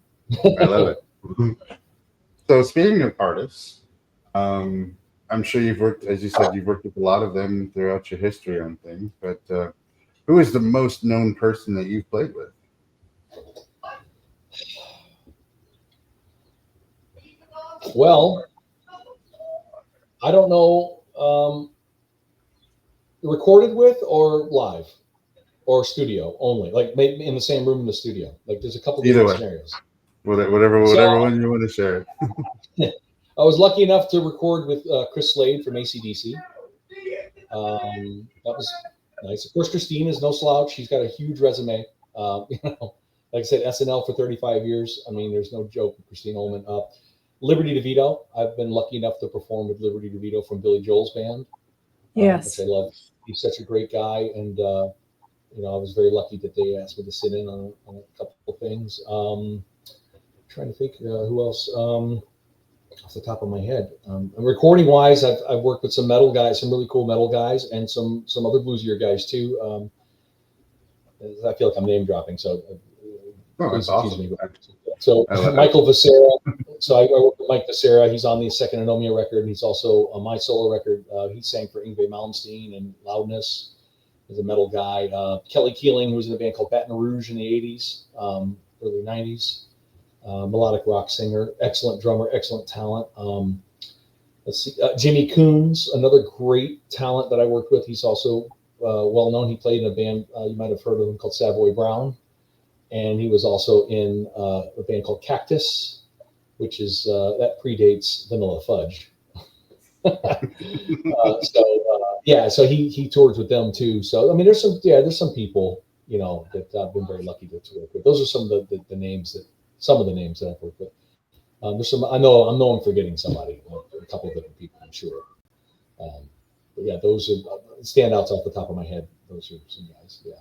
B: I love it. So speaking of artists, I'm sure you've worked, as you said, you've worked with a lot of them throughout your history on things, but who is the most known person that you've played with?
D: Well, I don't know. Recorded with or live or studio only, like maybe in the same room in the studio. Like there's a couple different scenarios.
B: Whatever one you want to share.
D: I was lucky enough to record with Chris Slade from AC/DC. That was nice. Of course, Christine is no slouch. She's got a huge resume. You know, like I said, SNL for 35 years. I mean, there's no joke with Christine Holman. Liberty DeVito. I've been lucky enough to perform with Liberty DeVito from Billy Joel's band.
C: Yes.
D: Which I love. He's such a great guy. And, you know, I was very lucky that they asked me to sit in on a couple of things. Trying to think who else. Off the top of my head, and recording wise, I've worked with some metal guys, some really cool metal guys, and some other bluesier guys too. I feel like I'm name dropping, so
B: that's awesome.
D: So Michael Vescera. So I work with Mike Vescera. He's on the second Anomia record, and he's also on my solo record. He sang for Yngwie Malmsteen and Loudness. He's a metal guy. Kelly Keeling, who was in a band called Baton Rouge in the 80s, early 90s. Melodic rock singer, excellent drummer, excellent talent. Let's see, Jimmy Kunes, another great talent that I worked with. He's also well known. He played in a band you might have heard of him called Savoy Brown, and he was also in a band called Cactus, which is that predates Vanilla Fudge. So he tours with them too. So I mean, there's some people, you know, that I've been very lucky to work with. Those are some of the names that. Some of the names that I've worked with. There's some. I know I'm forgetting somebody, a couple of different people, I'm sure. But yeah, those are standouts off the top of my head. Those are some guys. Yeah.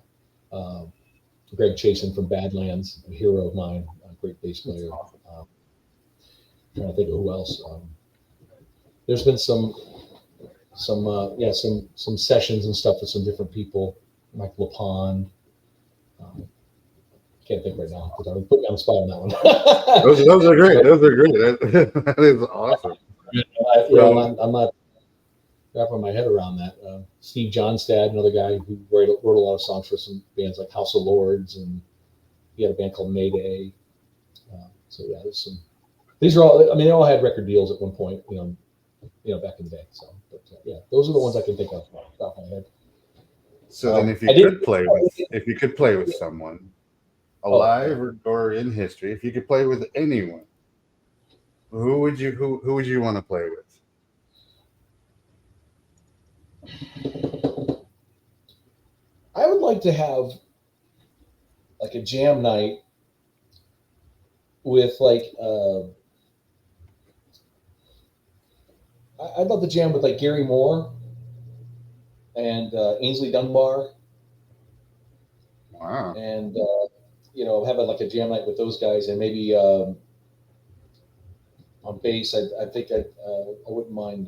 D: Greg Chasen from Badlands, a hero of mine, a great bass player. Trying to think of who else. There's been some sessions and stuff with some different people. Mike LaPond. Can't think right now because I would put me on the spot on that one.
B: those are great. Those are great. That is awesome.
D: I'm not wrapping my head around that. Steve Johnstad, another guy who wrote a lot of songs for some bands like House of Lords, and he had a band called Mayday. So yeah, there's some. These are all. I mean, they all had record deals at one point. You know, back in the day. So, but yeah, those are the ones I can think of off the top of my head.
B: So then, if you could play with someone. Alive or in history, if you could play with anyone, who would you want to play with?
D: I would like to have like a jam night with like I'd love to jam with like Gary Moore and Ainsley Dunbar.
B: Wow.
D: And you know, having like a jam night with those guys, and maybe on bass, I think I wouldn't mind.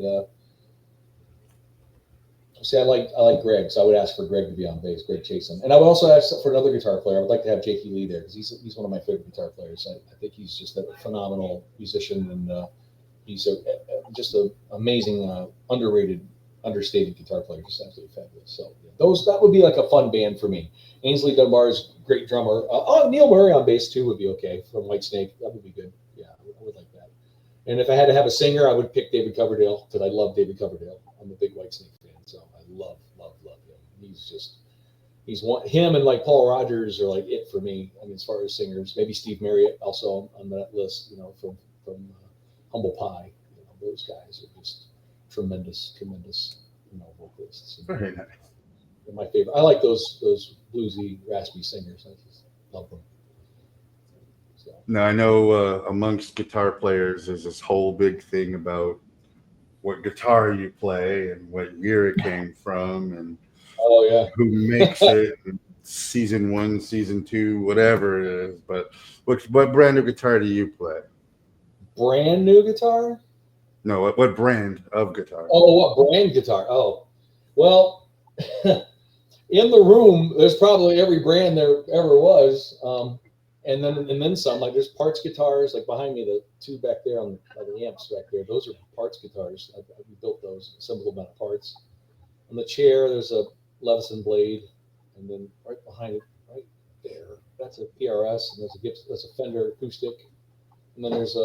D: See, I like Greg, so I would ask for Greg to be on bass, Greg Chasen, and I would also ask for another guitar player. I would like to have Jakey Lee there because he's one of my favorite guitar players. I think he's just a phenomenal musician, and he's just an amazing, underrated, understated guitar player, just absolutely fabulous. So that would be like a fun band for me. Ainsley Dunbar is a great drummer. Neil Murray on bass too would be okay from Whitesnake. That would be good. Yeah, I would like that. And if I had to have a singer, I would pick David Coverdale because I love David Coverdale. I'm a big Whitesnake fan, so I love him. He's one. Him and like Paul Rodgers are like it for me. I mean, as far as singers, maybe Steve Marriott also on that list. You know, from Humble Pie. You know, those guys are just tremendous. You know, vocalists.
B: Very nice.
D: They're my favorite. I like those bluesy, raspy singers. I just love them. So.
B: Now I know amongst guitar players, there's this whole big thing about what guitar you play and what year it came from, and who makes it, and season 1, season 2, whatever it is. But what brand of guitar do you play?
D: Brand new guitar?
B: No, what brand of guitar?
D: Oh, what brand guitar? Oh, well, in the room, there's probably every brand there ever was. and then some. Like there's parts guitars, like behind me, the two back there on the amps back there. Those are parts guitars. I built those, assembled them out of parts. On the chair, there's a Levison blade, and then right behind it, right there, that's a PRS, and there's a Gibson, that's a Fender acoustic, and then there's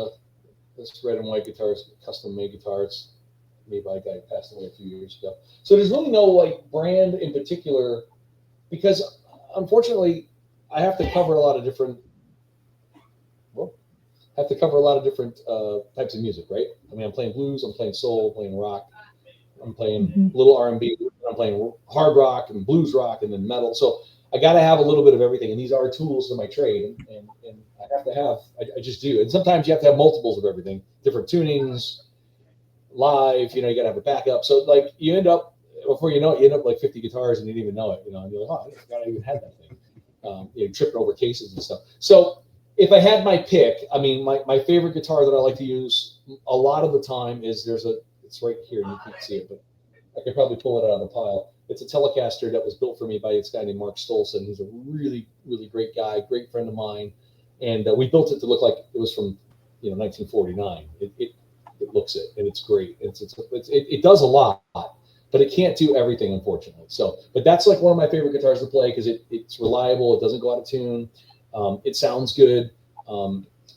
D: this red and white guitars, custom made guitars, made by a guy who passed away a few years ago. So there's really no like brand in particular, because unfortunately, I have to cover a lot of different. Types of music, right? I mean, I'm playing blues, I'm playing soul, I'm playing rock, I'm playing little R&B, I'm playing hard rock and blues rock, and then metal. So I got to have a little bit of everything, and these are tools to my trade, and I have to have. I just do. And sometimes you have to have multiples of everything, different tunings, live. You know, you got to have a backup. So like you end up, before you know it, you end up like 50 guitars, and you didn't even know it. You know, and you're like, oh, I forgot I even had that thing. You know, tripping over cases and stuff. So if I had my pick, I mean, my favorite guitar that I like to use a lot of the time is it's right here, and you can't see it, but I could probably pull it out of the pile. It's a Telecaster that was built for me by this guy named Mark Stolson. He's a really, really great guy, great friend of mine. And we built it to look like it was from, 1949. It looks it, and it's great. It does a lot, but it can't do everything, unfortunately. So, but that's like one of my favorite guitars to play because it's reliable. It doesn't go out of tune. It sounds good.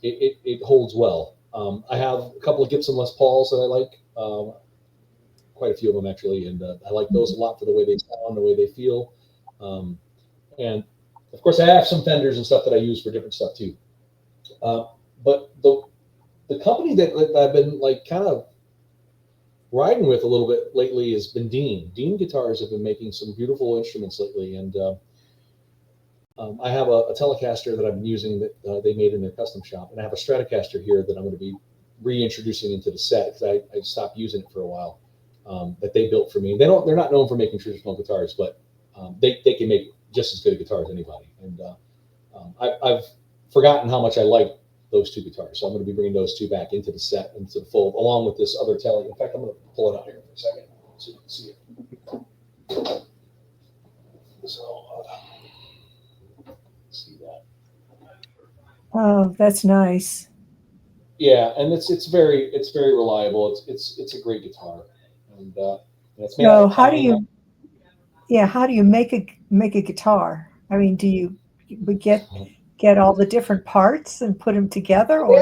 D: It holds well. I have a couple of Gibson Les Pauls that I like. Quite a few of them actually, and I like those a lot for the way they sound, the way they feel, and of course I have some Fenders and stuff that I use for different stuff too. But the company that I've been like kind of riding with a little bit lately has been Dean. Dean Guitars have been making some beautiful instruments lately, and I have a Telecaster that I've been using that they made in their custom shop, and I have a Stratocaster here that I'm going to be reintroducing into the set because I stopped using it for a while. That they built for me. They're not known for making traditional guitars, but they can make just as good a guitar as anybody. And I've forgotten how much I like those two guitars, so I'm going to be bringing those two back into the set, into the fold, along with this other Tele. In fact, I'm going to pull it out here for a second so you can see it. So see that.
C: Oh, that's nice.
D: Yeah, and it's very reliable. It's a great guitar. And
C: so how do you make a guitar? I mean, do you get all the different parts and put them together, or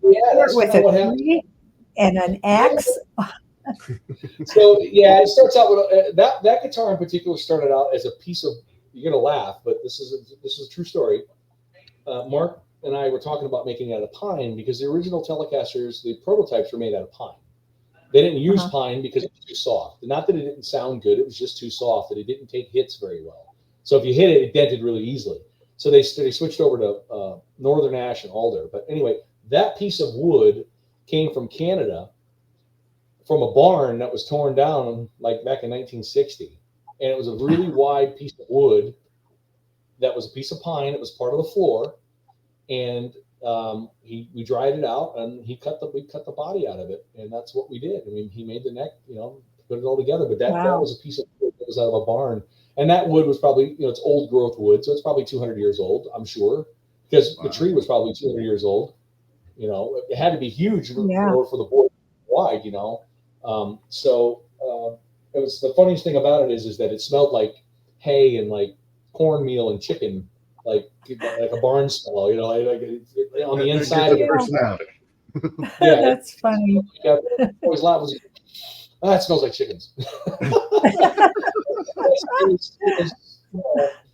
C: do you start with a tree and an axe?
D: So it starts out with that guitar in particular started out as a piece of. You're gonna laugh, but this is a true story. Mark and I were talking about making it out of pine because the original Telecasters, the prototypes were made out of pine. They didn't use pine because it was too soft. Not that it didn't sound good, it was just too soft that it didn't take hits very well. So if you hit it, it dented really easily. So they switched over to Northern Ash and Alder. But anyway, that piece of wood came from Canada, from a barn that was torn down like back in 1960. And it was a really wide piece of wood that was a piece of pine. It was part of the floor. And we dried it out, and we cut the body out of it, and that's what we did. I mean, he made the neck, put it all together. But that was a piece of wood that was out of a barn, and that wood was probably, it's old growth wood, so it's probably 200 years old, I'm sure, because the tree was probably 200 years old. It had to be huge in order for the board wide. So it was the funniest thing about it is that it smelled like hay and like cornmeal and chicken. Like a barn smell, like on the inside.
C: Yeah, that's funny.
D: Always laugh. That smells like chickens.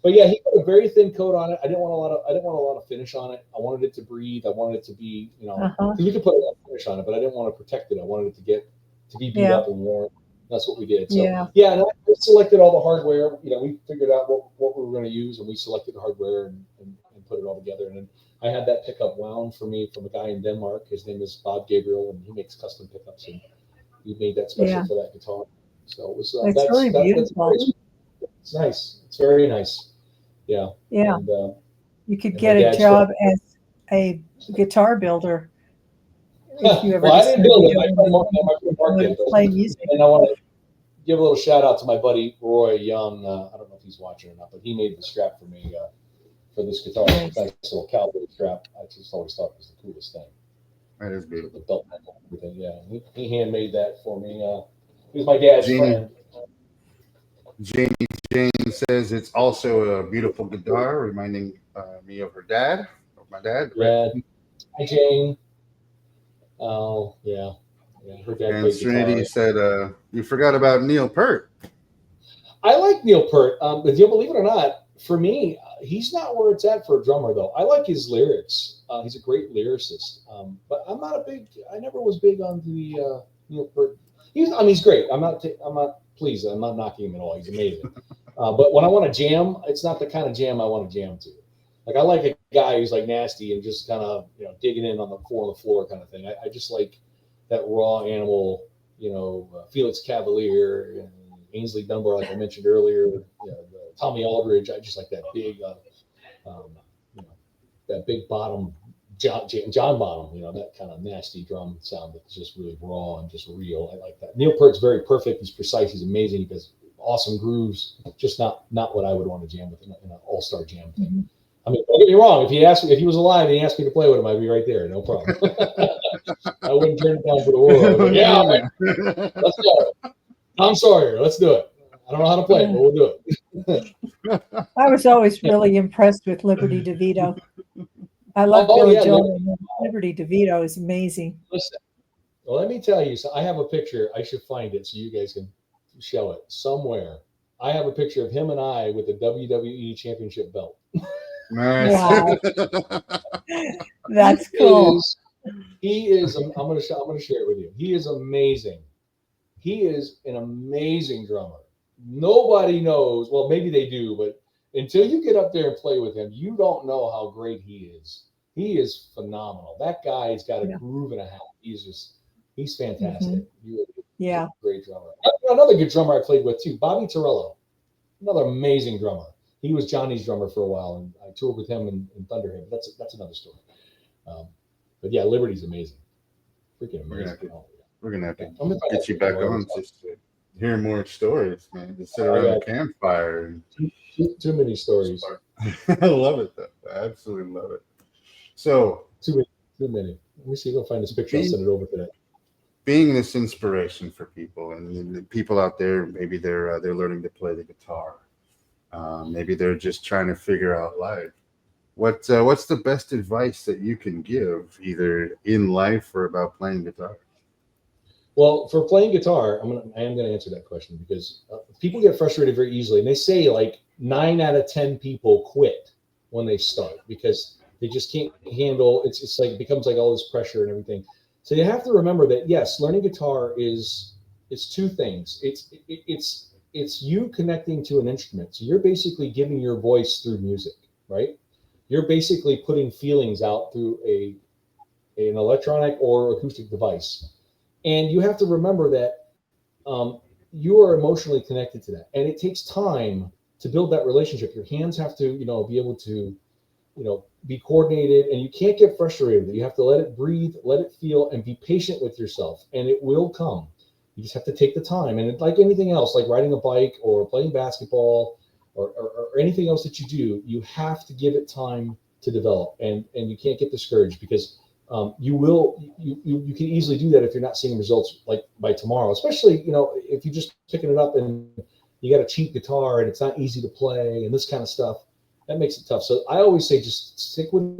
D: But yeah, he put a very thin coat on it. I didn't want a lot of finish on it. I wanted it to breathe. I wanted it to be, because you could put a lot of finish on it, but I didn't want to protect it. I wanted it to be beat up and worn. That's what we did. So and I selected all the hardware. We figured out what we were going to use, and we selected the hardware and put it all together. And then I had that pickup wound for me from a guy in Denmark. His name is Bob Gabriel, and he makes custom pickups, and he made that special for that guitar. So it was
C: that's really beautiful.
D: It's nice. It's very nice. Yeah.
C: Yeah. And, you could get a job as a guitar builder. If you ever
D: I didn't build it. My friend
C: play music.
D: And I want to give a little shout out to my buddy Roy Young. I don't know if he's watching or not, but he made the strap for me. for this guitar.
C: Nice.
D: Nice little cowboy strap. I just always thought it was the coolest thing.
B: That is beautiful.
D: The belt and everything. Yeah, he handmade that for me. He was my dad's friend.
B: Jamie Jane says it's also a beautiful guitar, reminding me of her dad, of my dad.
D: Yeah. Hi, Jane. Oh, yeah. Her dad
B: And
D: played
B: Trinity
D: guitar.
B: said, you forgot about Neil Peart.
D: I like Neil Peart, but you'll believe it or not, for me, he's not where it's at for a drummer, though. I like his lyrics. He's a great lyricist. But I never was big on the Neil Peart. He's great. I'm not knocking him at all. He's amazing. But when I want to jam, it's not the kind of jam I want to jam to. Like, I like a guy who's like nasty and just kind of, digging in on the floor kind of thing. I just like that raw animal, Felix Cavalier and Ainsley Dunbar, like I mentioned earlier, Tommy Aldridge. I just like that big, that big bottom, John Bottom, that kind of nasty drum sound that's just really raw and just real. I like that. Neil Peart's very perfect. He's precise. He's amazing. He does awesome grooves. Just not what I would want to jam with in an all-star jam thing. Mm-hmm. I mean, don't get me wrong. If he was alive and he asked me to play with him, I'd be right there. No problem. I wouldn't turn it down for the world. Like, yeah, right. Let's go. Tom Sawyer, let's do it. I don't know how to play it, but we'll do it.
C: I was always really impressed with Liberty DeVito. I love Billy Joel. Liberty DeVito is amazing.
D: Listen, well, let me tell you. So I have a picture. I should find it so you guys can show it somewhere. I have a picture of him and I with the WWE Championship belt.
B: Nice.
C: Wow. That's cool.
D: He is. I'm going to share it with you. He is amazing. He is an amazing drummer. Nobody knows. Well, maybe they do, but until you get up there and play with him, you don't know how great he is. He is phenomenal. That guy's got a groove and a half. He's fantastic.
C: Mm-hmm.
D: Great drummer. Another good drummer I played with too, Bobby Torello. Another amazing drummer. He was Johnny's drummer for a while, and I toured with him in Thunderhead. That's another story. But yeah, Liberty's amazing. Freaking amazing.
B: We're gonna have to get you back on just to hear more stories, man. Just sit around the campfire. And...
D: Too many stories.
B: I love it, though. I absolutely love it. So
D: too many. Let me see if I can find this picture. I'll send it over today.
B: Being this inspiration for people, and the people out there, maybe they're learning to play the guitar. Maybe they're just trying to figure out life. What's the best advice that you can give, either in life or about playing guitar?
D: Well, for playing guitar, I am going to answer that question because people get frustrated very easily, and they say like 9 out of 10 people quit when they start because they just can't handle. It's like it becomes like all this pressure and everything. So you have to remember that yes, learning guitar is two things. It's you connecting to an instrument. So you're basically giving your voice through music, right? You're basically putting feelings out through an electronic or acoustic device. And you have to remember that you are emotionally connected to that. And it takes time to build that relationship. Your hands have to, be able to, be coordinated, and you can't get frustrated with it. You have to let it breathe, let it feel, and be patient with yourself. And it will come. You just have to take the time. And like anything else, like riding a bike or playing basketball or anything else that you do, you have to give it time to develop. And you can't get discouraged because you can easily do that if you're not seeing results like by tomorrow, especially, if you're just picking it up and you got a cheap guitar and it's not easy to play and this kind of stuff, that makes it tough. So I always say, just stick with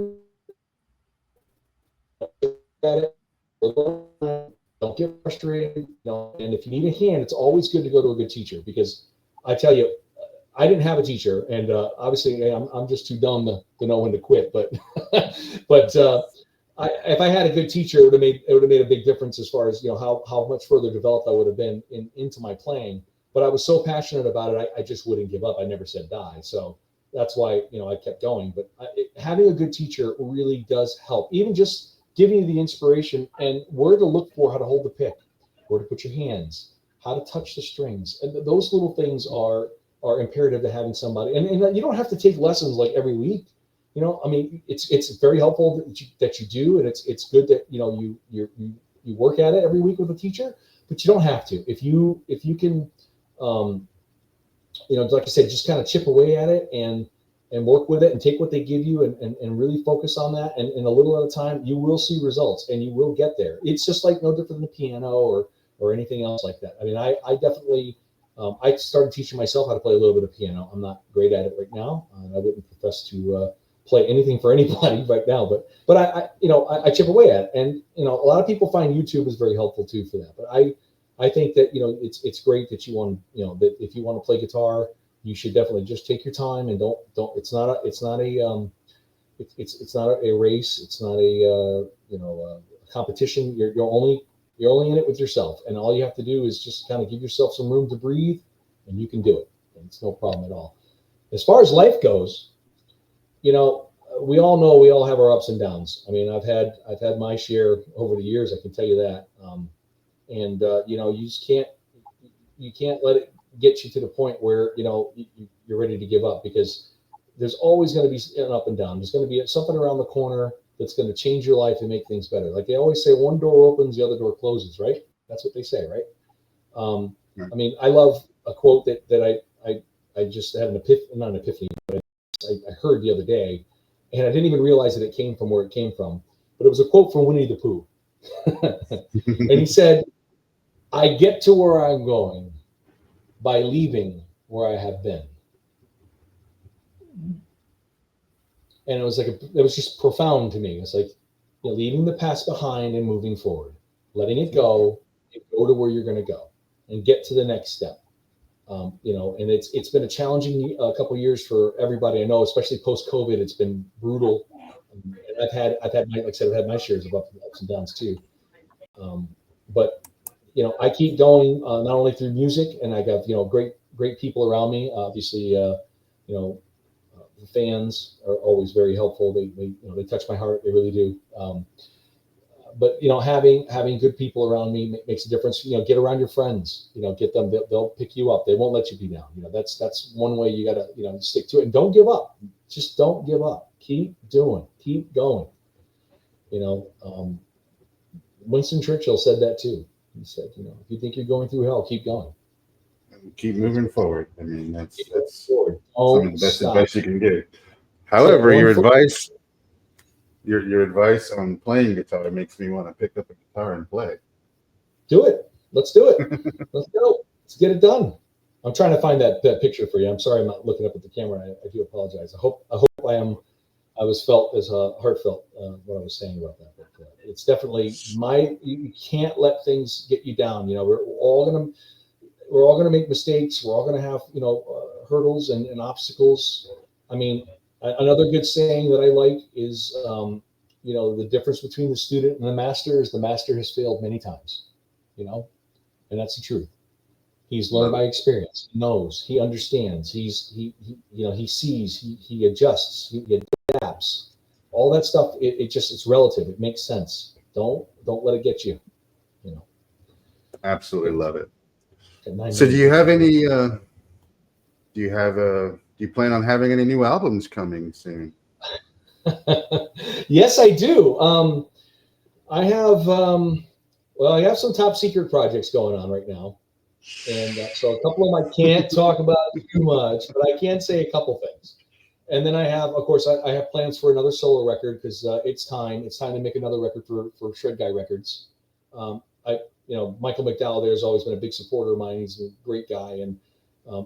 D: it. Don't get frustrated. And if you need a hand, it's always good to go to a good teacher because I tell you, I didn't have a teacher, and obviously I'm just too dumb to know when to quit. But if I had a good teacher, it would have made a big difference as far as how much further developed I would have been into my playing. But I was so passionate about it, I just wouldn't give up. I never said die. So that's why I kept going. But having a good teacher really does help. Even just giving you the inspiration and where to look for, how to hold the pick, where to put your hands, how to touch the strings, and those little things are imperative to having somebody. And you don't have to take lessons like every week. It's very helpful that you do, and it's good that you work at it every week with a teacher, but you don't have to. If you can, like I said, just kind of chip away at it and and work with it and take what they give you and really focus on that. And in a little at a time, you will see results and you will get there. It's just like no different than the piano or anything else like that. I mean, I definitely, I started teaching myself how to play a little bit of piano. I'm not great at it right now. I wouldn't profess to play anything for anybody right now, but I chip away at it. And, a lot of people find YouTube is very helpful too for that. But I think that, it's great that you want, that if you want to play guitar, you should definitely just take your time and don't, it's not a race. It's not a competition. You're only in it with yourself. And all you have to do is just kind of give yourself some room to breathe and you can do it. And it's no problem at all. As far as life goes, we all know we all have our ups and downs. I mean, I've had my share over the years. I can tell you that. You just can't let it get you to the point where you're ready to give up, because there's always going to be an up and down. There's going to be something around the corner that's going to change your life and make things better. Like they always say, one door opens, the other door closes, right? That's what they say, right? I mean, I love a quote that I just had not an epiphany, but I heard the other day, and I didn't even realize that it came from where it came from. But it was a quote from Winnie the Pooh. And he said, "I get to where I'm going by leaving where I have been." And it was it was just profound to me. It's like, leaving the past behind and moving forward, letting it go and go to where you're going to go and get to the next step. And it's been a challenging couple of years for everybody. I know, especially post-COVID, it's been brutal. And I've had my, like I said, I've had my shares of ups and downs too. But I keep going, not only through music, and I got great people around me. Obviously, the fans are always very helpful. They touch my heart. They really do. But having good people around me makes a difference. Get around your friends. Get them. They'll pick you up. They won't let you be down. That's one way you gotta stick to it, and don't give up. Just don't give up. Keep doing. Keep going. Winston Churchill said that too. He said, if you think you're going through hell, keep going.
B: Keep moving forward. I mean, that's
D: some
B: of the best advice you can give. However, your advice on playing guitar makes me want to pick up a guitar and play. Do it. Let's do it. Let's go. Let's get it done. I'm trying to find that picture for you. I'm sorry I'm not looking up at the camera. I do apologize. I hope I was felt as heartfelt what I was saying about that. But it's definitely you can't let things get you down. We're all gonna make mistakes. We're all gonna have hurdles and obstacles. I mean, another good saying that I like is the difference between the student and the master is the master has failed many times. And that's the truth. He's learned by experience. He knows. He understands. He sees. He adjusts. He adapts. All that stuff. It's relative. It makes sense. Don't let it get you. Absolutely love it. So, do you have any? Do you plan on having any new albums coming soon? Yes, I do. I have. I have some top secret projects going on right now. And so a couple of them I can't talk about too much, but I can say a couple things. And then I have, of course, I have plans for another solo record because it's time. It's time to make another record for Shred Guy Records. Michael McDowell there has always been a big supporter of mine. He's a great guy, and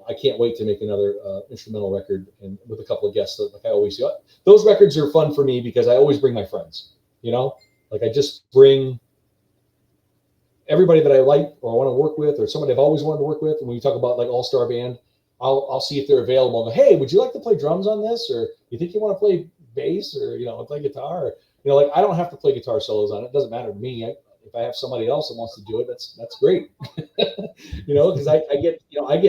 B: I can't wait to make another instrumental record and with a couple of guests like I always do. Those records are fun for me because I always bring my friends. I just bring everybody that I like or want to work with, or somebody I've always wanted to work with. And when you talk about like all-star band, I'll see if they're available. And go, hey, would you like to play drums on this? Or you think you want to play bass or, play guitar? Or, I don't have to play guitar solos on it. It doesn't matter to me. If I have somebody else that wants to do it, that's great. Because I get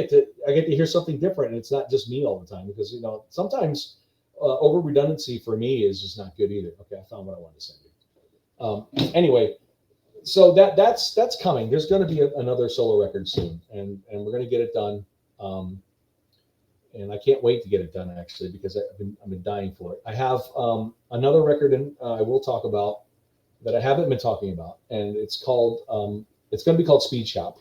B: to hear something different, and it's not just me all the time. Because sometimes over redundancy for me is just not good either. Okay, I found what I wanted to send you. Anyway. So that's coming. There's going to be another solo record soon, and we're going to get it done. And I can't wait to get it done actually, because I've been dying for it. I have another record I will talk about that I haven't been talking about, and it's called it's going to be called Speed Shop.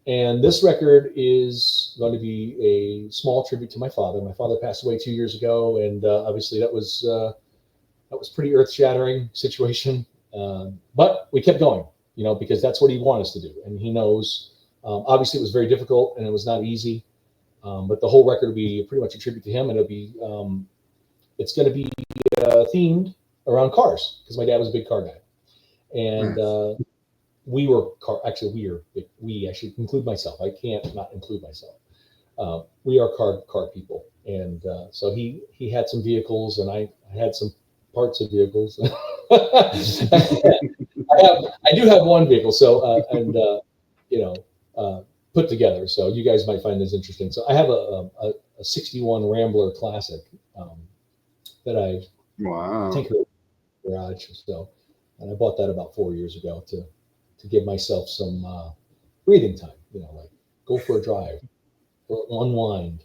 D: And this record is going to be a small tribute to my father. My father passed away 2 years ago, and obviously that was pretty earth-shattering situation. But we kept going, because that's what he wanted us to do, and he knows. Obviously, it was very difficult, and it was not easy. But the whole record will be pretty much a tribute to him, and it's going to be themed around cars, because my dad was a big car guy, and we should include myself. I can't not include myself. We are car people, and so he had some vehicles, and I had some parts of vehicles. I do have one vehicle, so put together. So you guys might find this interesting. So I have a 61 Rambler Classic that I tinker in the garage. So, and I bought that about 4 years ago to give myself some breathing time. Like go for a drive, or unwind.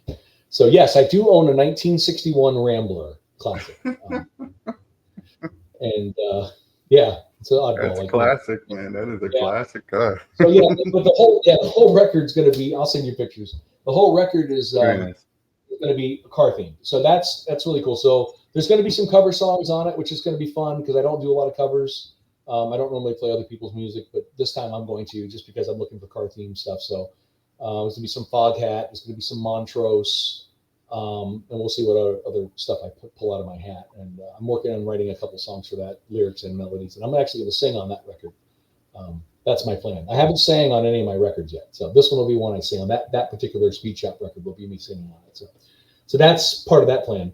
D: So yes, I do own a 1961 Rambler Classic, and it's an oddball.
B: That's classic, man. That is a classic car.
D: So but the whole record's going to be. I'll send you pictures. The whole record is going to be a car theme. So that's really cool. So there's going to be some cover songs on it, which is going to be fun because I don't do a lot of covers. I don't normally play other people's music, but this time I'm going to, just because I'm looking for car theme stuff. So there's going to be some Foghat. There's going to be some Montrose. And we'll see what other stuff I pull out of my hat. And I'm working on writing a couple songs for that, lyrics and melodies. And I'm actually going to sing on that record. That's my plan. I haven't sang on any of my records yet. So this one will be one I sing on. That particular Speed Shop record will be me singing on it. So that's part of that plan.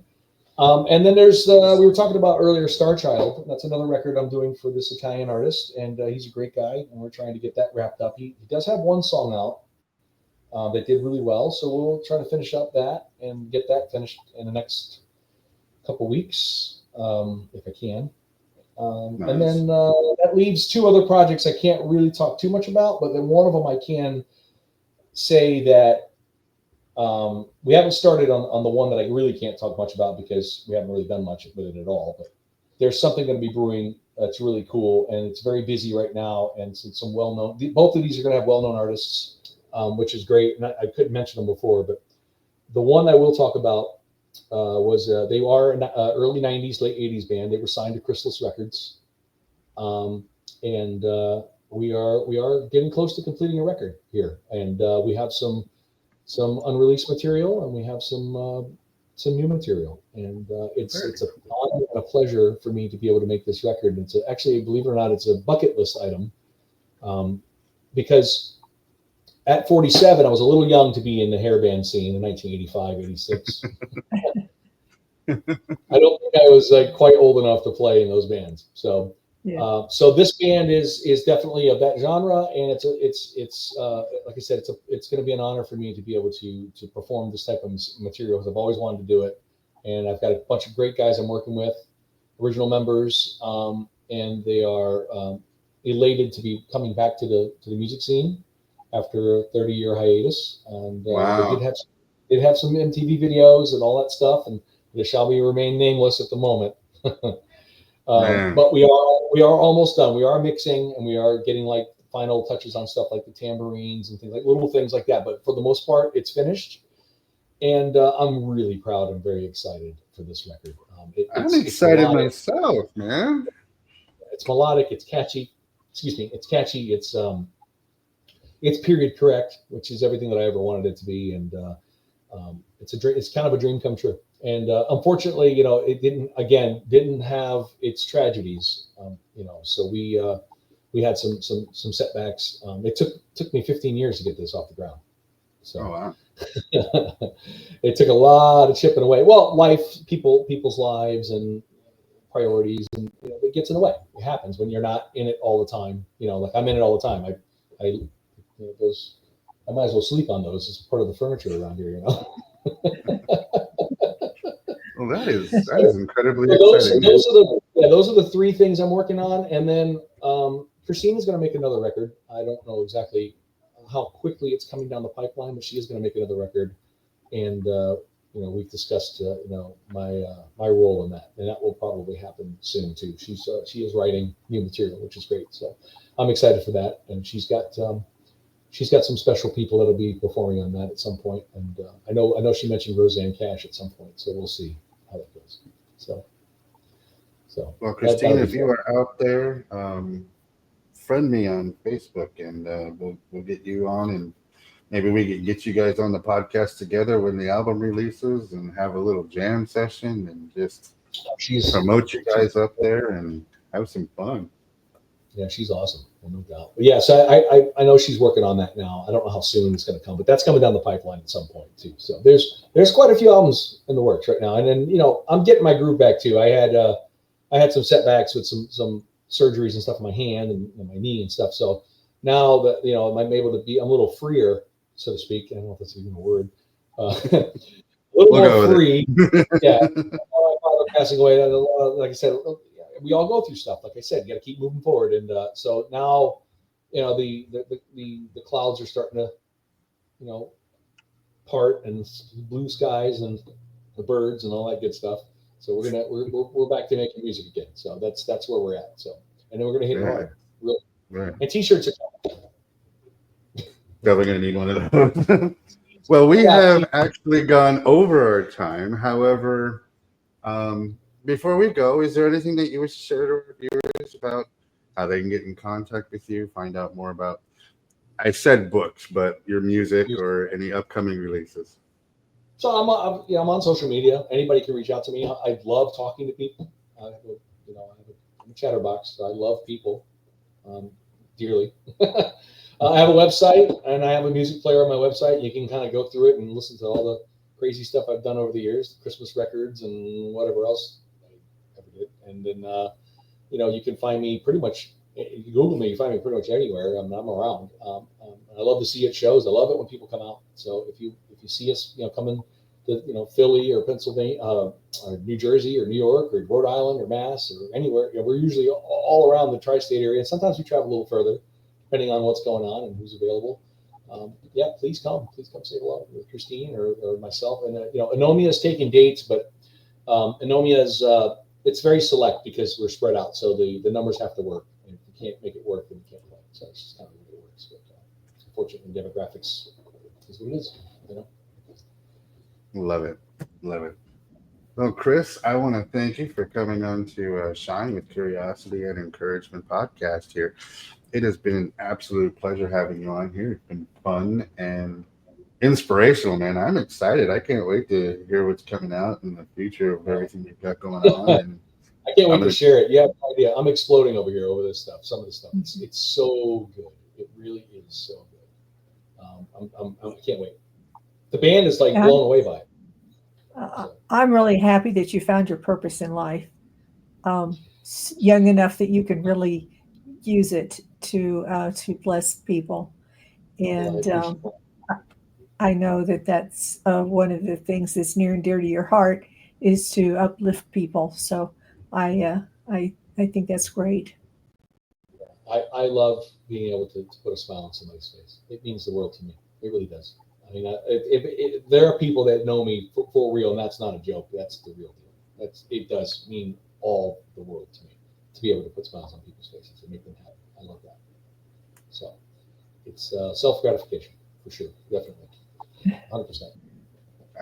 D: And then there's, we were talking about earlier, Star Child. That's another record I'm doing for this Italian artist. And he's a great guy. And we're trying to get that wrapped up. He does have one song out that did really well. So we'll try to finish up that and get that finished in the next couple weeks, if I can. Nice. And then that leaves two other projects I can't really talk too much about, but then one of them I can say that we haven't started on the one that I really can't talk much about because we haven't really done much with it at all. But there's something going to be brewing that's really cool, and it's very busy right now. And it's some well-known. Both of these are going to have well-known artists, which is great. And I couldn't mention them before, but the one I will talk about was they are an early 90s, late 80s band. They were signed to Chrysalis Records, and we are getting close to completing a record here, and we have some unreleased material, and we have some new material, and it's an honor and a pleasure for me to be able to make this record. It's actually, believe it or not, it's a bucket list item, because at 47, I was a little young to be in the hair band scene in 1985, 86. I don't think I was quite old enough to play in those bands. So, so this band is definitely of that genre, and it's like I said, it's going to be an honor for me to be able to perform this type of material, because I've always wanted to do it, and I've got a bunch of great guys I'm working with, original members, and they are elated to be coming back to the music scene after a 30-year hiatus, and they did have some MTV videos and all that stuff, and they shall remain nameless at the moment. But we are almost done. We are mixing, and we are getting like final touches on stuff like the tambourines and things like little things like that. But for the most part, it's finished, and I'm really proud and very excited for this record.
B: I'm excited myself, man.
D: It's melodic. It's catchy. Excuse me. It's catchy. It's period correct, which is everything that I ever wanted it to be, and it's a dream. It's kind of a dream come true. And unfortunately, it didn't have its tragedies. So we had some setbacks. It took me 15 years to get this off the ground. So it took a lot of chipping away. Well, people's lives and priorities, and it gets in the way. It happens when you're not in it all the time. Like I'm in it all the time. I might as well sleep on those. It's part of the furniture around here,
B: Well, that is incredibly exciting.
D: Those are the three things I'm working on, and then Christina's going to make another record. I don't know exactly how quickly it's coming down the pipeline, but she is going to make another record, and we've discussed my role in that, and that will probably happen soon too. She is writing new material, which is great. So I'm excited for that, and she's got she's got some special people that'll be performing on that at some point. And I know she mentioned Roseanne Cash at some point, so we'll see how that goes. So
B: well, Christine, if you are out there, friend me on Facebook, and we'll get you on, and maybe we can get you guys on the podcast together when the album releases, and have a little jam session, and just promote you guys up there and have some fun.
D: Yeah, she's awesome, no doubt. But yeah, so I know she's working on that now. I don't know how soon it's going to come, but that's coming down the pipeline at some point too. So there's quite a few albums in the works right now, and then I'm getting my groove back too. I had some setbacks with some surgeries and stuff in my hand and my knee and stuff. So now that I'm able to be, I'm a little freer, so to speak. I don't know if that's even a word. A little more free. Yeah. My father passing away. Like I said, we all go through stuff. Like I said, you got to keep moving forward. And so now, the clouds are starting to, part, and blue skies and the birds and all that good stuff. So we're back to making music again. So that's where we're at. So, and then we're gonna hit it hard.
B: Right.
D: And t-shirts are coming.
B: Definitely gonna need one of those. Well, we have actually gone over our time. However, before we go, is there anything that you wish to share to our viewers about how they can get in contact with you, find out more about, I said books, but your music or any upcoming releases?
D: So I'm on social media. Anybody can reach out to me. I love talking to people. I'm a chatterbox, so I love people dearly. I have a website, and I have a music player on my website. You can kind of go through it and listen to all the crazy stuff I've done over the years, Christmas records and whatever else I ever did. And then, you can find me pretty much. If you Google me, you find me pretty much anywhere. I'm around. I love to see you at shows. I love it when people come out. So if you see us, coming to Philly or Pennsylvania, or New Jersey or New York or Rhode Island or Mass or anywhere, we're usually all around the tri-state area. And sometimes we travel a little further, depending on what's going on and who's available. Please come say hello with Christine or myself. And Anomia is taking dates, but Anomia is it's very select because we're spread out, so the numbers have to work. And if you can't make it work, then you can't play. So it's just kind of the way it works. But unfortunately, demographics is what it is.
B: Love it. Well, Chris, I want to thank you for coming on to Shine with Curiosity and Encouragement podcast here. It has been an absolute pleasure having you on here. It's been fun and inspirational, man. I'm excited. I can't wait to hear what's coming out in the future of everything you've got going on. And
D: I can't wait to share it. You have no idea. I'm exploding over here over this stuff. Some of the stuff. It's so good. It really is so good. I can't wait. The band is blown away by it.
C: I'm really happy that you found your purpose in life, young enough that you can really use it to bless people. And I know that's one of the things that's near and dear to your heart is to uplift people. So I think that's great.
D: I love being able to put a smile on somebody's face. It means the world to me. It really does. I mean, if there are people that know me for real, and that's not a joke. That's the real deal. It does mean all the world to me to be able to put smiles on people's faces and make them happy. I love that. So it's self-gratification for sure, definitely, 100%.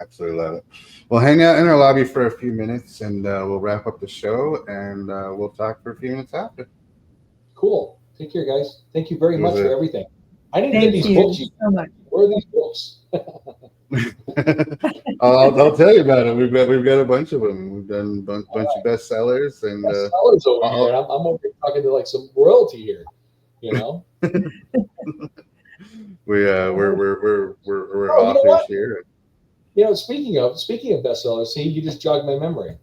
B: Absolutely love it. Well, hang out in our lobby for a few minutes, and we'll wrap up the show, and we'll talk for a few minutes after.
D: Cool. Take care, guys. Thank you very much for everything. I didn't get these books.
C: So much.
D: Where are these books?
B: I'll tell you about it. We've got a bunch of them. We've done a bunch of bestsellers and
D: bestsellers over here. I'm over here talking to some royalty here.
B: We're authors here.
D: Speaking of bestsellers, see, you just jogged my memory.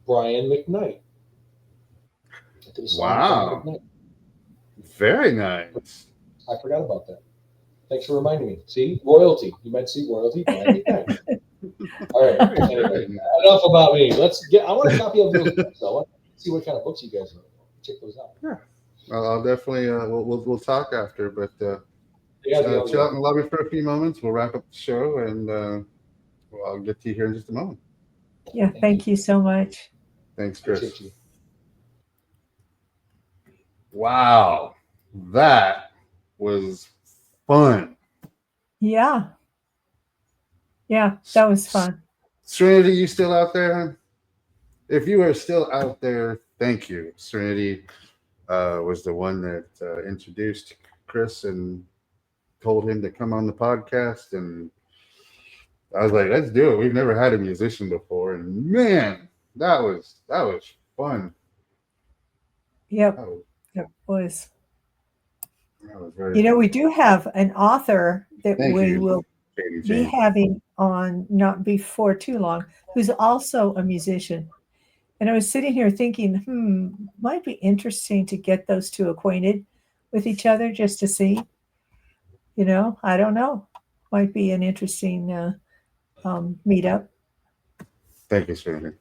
D: Brian McKnight.
B: Wow. McKnight. Very nice.
D: I forgot about that. Thanks for reminding me. See, royalty. You might see royalty. All right. Anyway, enough about me. I want a copy of those books. I want to see what kind of books you guys are. Check those out.
B: Yeah. Well, I'll definitely. We'll talk after, but chill out in the lobby for a few moments. We'll wrap up the show, and I'll get to you here in just a moment.
C: Yeah. Thank you so much.
B: Thanks, Chris. Wow. That was fun.
C: Yeah. Yeah, that was fun.
B: Serenity, you still out there, huh? If you are still out there, thank you. Serenity was the one that introduced Chris and told him to come on the podcast, and I was like, let's do it. We've never had a musician before, and man, that was fun.
C: Yep. That was very. We do have an author that we will be having on not before too long, who's also a musician. And I was sitting here thinking, might be interesting to get those two acquainted with each other just to see. I don't know. Might be an interesting meetup.
B: Thank you, Shannon.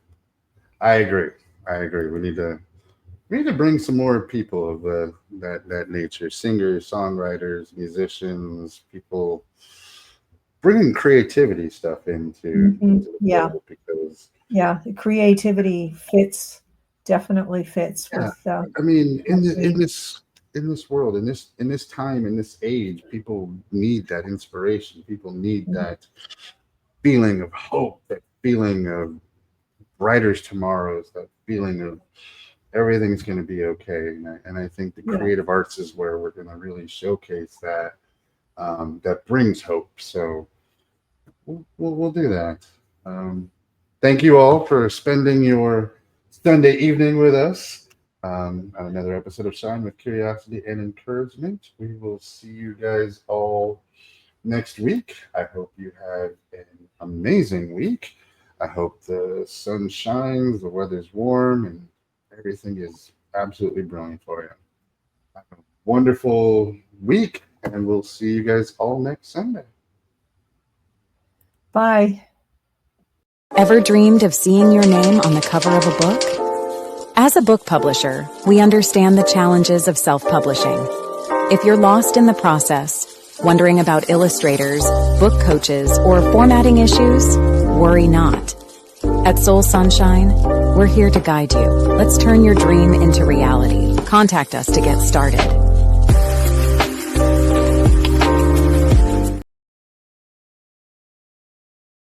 B: I agree. We need to bring some more people of that nature: singers, songwriters, musicians, people bringing creativity stuff into the world, because
C: the creativity definitely fits with.
B: I mean, in this world, in this time, in this age, people need that inspiration. People need that feeling of hope, that feeling of brighter tomorrows, that feeling of everything's going to be okay. And I think the creative arts is where we're going to really showcase that. That brings hope. So we'll do that. Thank you all for spending your Sunday evening with us on another episode of Shine with Curiosity and Encouragement. We will see you guys all next week. I hope you have an amazing week. I hope the sun shines, the weather's warm, and everything is absolutely brilliant for you. Have a wonderful week, and we'll see you guys all next Sunday.
C: Bye.
E: Ever dreamed of seeing your name on the cover of a book? As a book publisher, we understand the challenges of self-publishing. If you're lost in the process, wondering about illustrators, book coaches, or formatting issues, worry not. At Soul Sunshine, we're here to guide you. Let's turn your dream into reality. Contact us to get started.